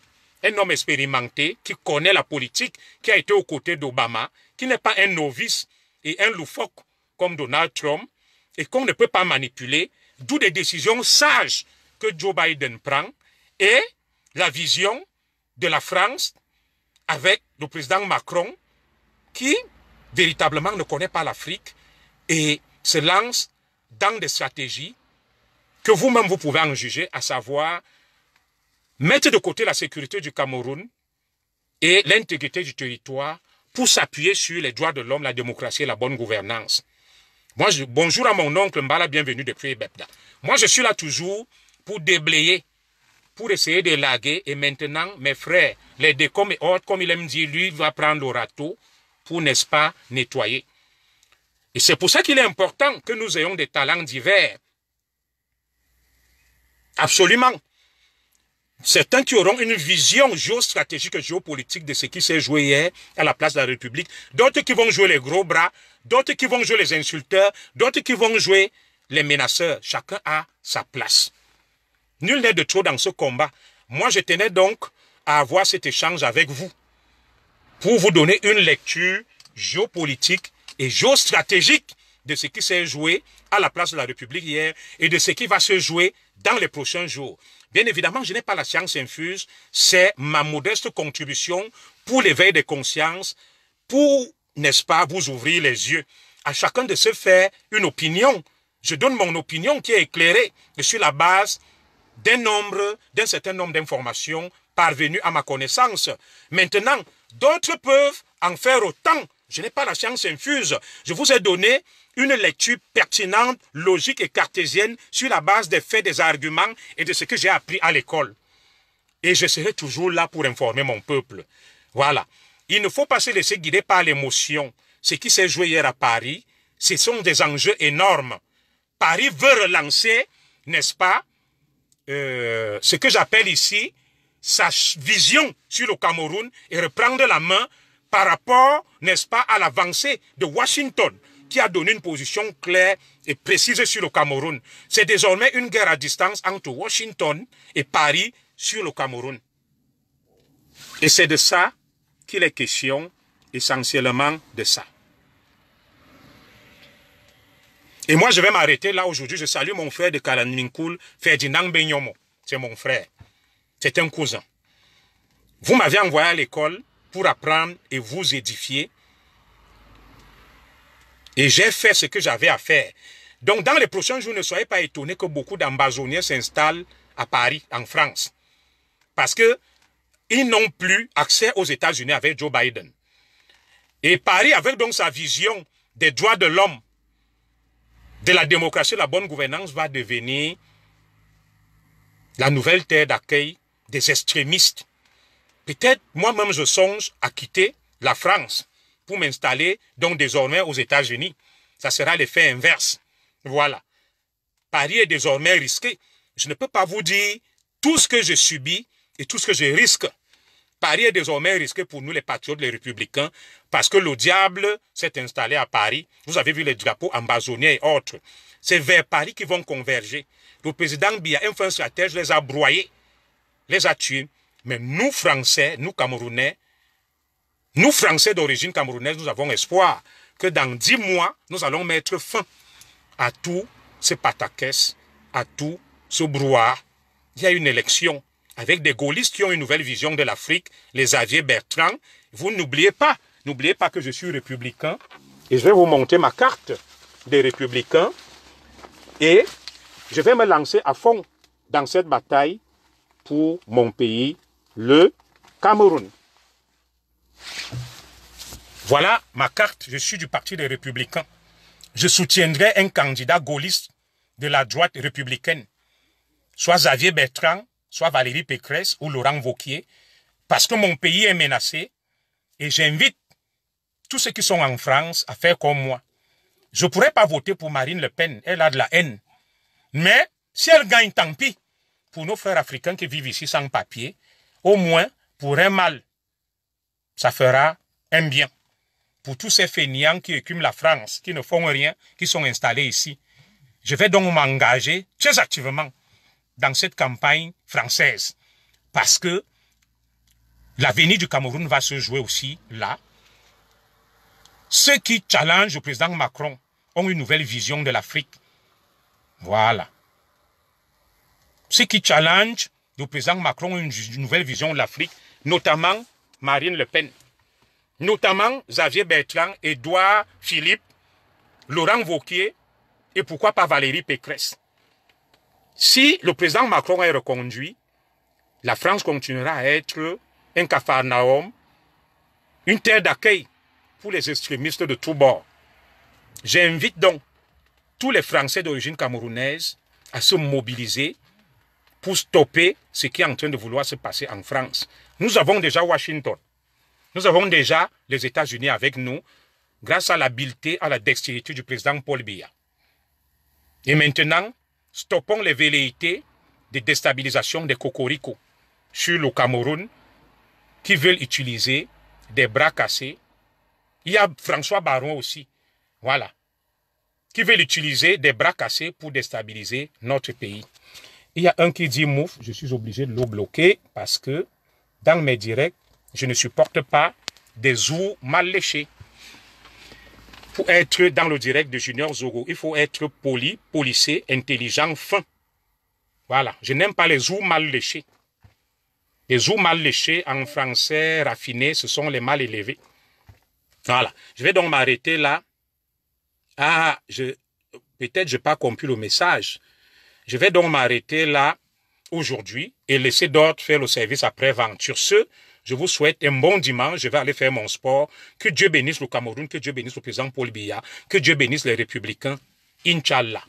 un homme expérimenté qui connaît la politique, qui a été aux côtés d'Obama, qui n'est pas un novice et un loufoque comme Donald Trump, et qu'on ne peut pas manipuler, d'où des décisions sages que Joe Biden prend, et la vision de la France avec le président Macron, qui véritablement ne connaît pas l'Afrique et se lance dans des stratégies que vous-même vous pouvez en juger, à savoir mettre de côté la sécurité du Cameroun et l'intégrité du territoire pour s'appuyer sur les droits de l'homme, la démocratie et la bonne gouvernance. Moi, bonjour à mon oncle Mbala, bienvenue depuis Bepda. Moi, je suis là toujours pour déblayer, pour essayer de laguer. Et maintenant, mes frères, les décoms et autres, comme il aime dire, lui va prendre le râteau pour, n'est-ce pas, nettoyer. Et c'est pour ça qu'il est important que nous ayons des talents divers. Absolument. Certains qui auront une vision géostratégique et géopolitique de ce qui s'est joué hier à la place de la République, d'autres qui vont jouer les gros bras, d'autres qui vont jouer les insulteurs, d'autres qui vont jouer les menaceurs. Chacun a sa place. Nul n'est de trop dans ce combat. Moi, je tenais donc à avoir cet échange avec vous pour vous donner une lecture géopolitique et géostratégique de ce qui s'est joué à la place de la République hier et de ce qui va se jouer dans les prochains jours. Bien évidemment, je n'ai pas la science infuse, c'est ma modeste contribution pour l'éveil des consciences, pour, n'est-ce pas, vous ouvrir les yeux. À chacun de se faire une opinion. Je donne mon opinion qui est éclairée sur la base d'un certain nombre d'informations parvenues à ma connaissance. Maintenant, d'autres peuvent en faire autant. Je n'ai pas la science infuse. Je vous ai donné une lecture pertinente, logique et cartésienne sur la base des faits, des arguments et de ce que j'ai appris à l'école. Et je serai toujours là pour informer mon peuple. Voilà. Il ne faut pas se laisser guider par l'émotion. Ce qui s'est joué hier à Paris, ce sont des enjeux énormes. Paris veut relancer, n'est-ce pas, ce que j'appelle ici sa vision sur le Cameroun et reprendre la main par rapport, n'est-ce pas, à l'avancée de Washington, qui a donné une position claire et précise sur le Cameroun. C'est désormais une guerre à distance entre Washington et Paris sur le Cameroun. Et c'est de ça qu'il est question, essentiellement de ça. Et moi, je vais m'arrêter là aujourd'hui. Je salue mon frère de Kalaninkoul, Ferdinand Benyomo. C'est mon frère. C'est un cousin. Vous m'avez envoyé à l'école pour apprendre et vous édifier. Et j'ai fait ce que j'avais à faire. Donc, dans les prochains jours, ne soyez pas étonnés que beaucoup d'ambazoniens s'installent à Paris, en France. Parce que ils n'ont plus accès aux États-Unis avec Joe Biden. Et Paris, avec donc sa vision des droits de l'homme, de la démocratie, de la bonne gouvernance, va devenir la nouvelle terre d'accueil des extrémistes. Peut-être moi-même je songe à quitter la France pour m'installer donc désormais aux États-Unis. Ça sera l'effet inverse. Voilà. Paris est désormais risqué. Je ne peux pas vous dire tout ce que je subis et tout ce que je risque. Paris est désormais risqué pour nous les patriotes, les républicains, parce que le diable s'est installé à Paris. Vous avez vu les drapeaux ambazoniens et autres. C'est vers Paris qu'ils vont converger. Le président Biya, un fin stratège, les a broyés, les a tués. Mais nous, Français, nous, Camerounais, nous, Français d'origine camerounaise, nous avons espoir que dans 10 mois, nous allons mettre fin à tout ce pataquès, à tout ce brouhaha. Il y a une élection avec des gaullistes qui ont une nouvelle vision de l'Afrique, les Xavier Bertrand. Vous n'oubliez pas que je suis républicain. Et je vais vous montrer ma carte des républicains. Et je vais me lancer à fond dans cette bataille pour mon pays, le Cameroun. Voilà ma carte, je suis du Parti des Républicains. Je soutiendrai un candidat gaulliste de la droite républicaine, soit Xavier Bertrand, soit Valérie Pécresse ou Laurent Wauquiez, parce que mon pays est menacé et j'invite tous ceux qui sont en France à faire comme moi. Je ne pourrais pas voter pour Marine Le Pen, elle a de la haine. Mais si elle gagne, tant pis. Pour nos frères africains qui vivent ici sans papier, au moins, pour un mal, ça fera un bien. Pour tous ces fainéants qui écument la France, qui ne font rien, qui sont installés ici. Je vais donc m'engager très activement dans cette campagne française. Parce que l'avenir du Cameroun va se jouer aussi là. Ceux qui challengent le président Macron ont une nouvelle vision de l'Afrique. Voilà. Ceux qui challengent le président Macron ont une nouvelle vision de l'Afrique, notamment Marine Le Pen, notamment Xavier Bertrand, Édouard Philippe, Laurent Wauquiez et pourquoi pas Valérie Pécresse. Si le président Macron est reconduit, la France continuera à être un capharnaüm, une terre d'accueil pour les extrémistes de tous bords. J'invite donc tous les Français d'origine camerounaise à se mobiliser pour stopper ce qui est en train de vouloir se passer en France. Nous avons déjà Washington. Nous avons déjà les États-Unis avec nous, grâce à l'habileté, à la dextérité du président Paul Biya. Et maintenant, stoppons les velléités de déstabilisation des cocoricots sur le Cameroun qui veulent utiliser des bras cassés. Il y a François Baron aussi, voilà, qui veulent utiliser des bras cassés pour déstabiliser notre pays. Il y a un qui dit mouf, je suis obligé de le bloquer parce que dans mes directs, je ne supporte pas des ours mal léchés. Pour être dans le direct de Junior Zogo, il faut être poli, policé, intelligent, fin. Voilà, je n'aime pas les ours mal léchés. Les ours mal léchés, en français raffiné, ce sont les mal élevés. Voilà, je vais donc m'arrêter là. Ah, peut-être je n'ai pas compris le message. Je vais donc m'arrêter là aujourd'hui et laisser d'autres faire le service après-vente. Sur ce, je vous souhaite un bon dimanche. Je vais aller faire mon sport. Que Dieu bénisse le Cameroun, que Dieu bénisse le président Paul Biya, que Dieu bénisse les Républicains. Inch'Allah.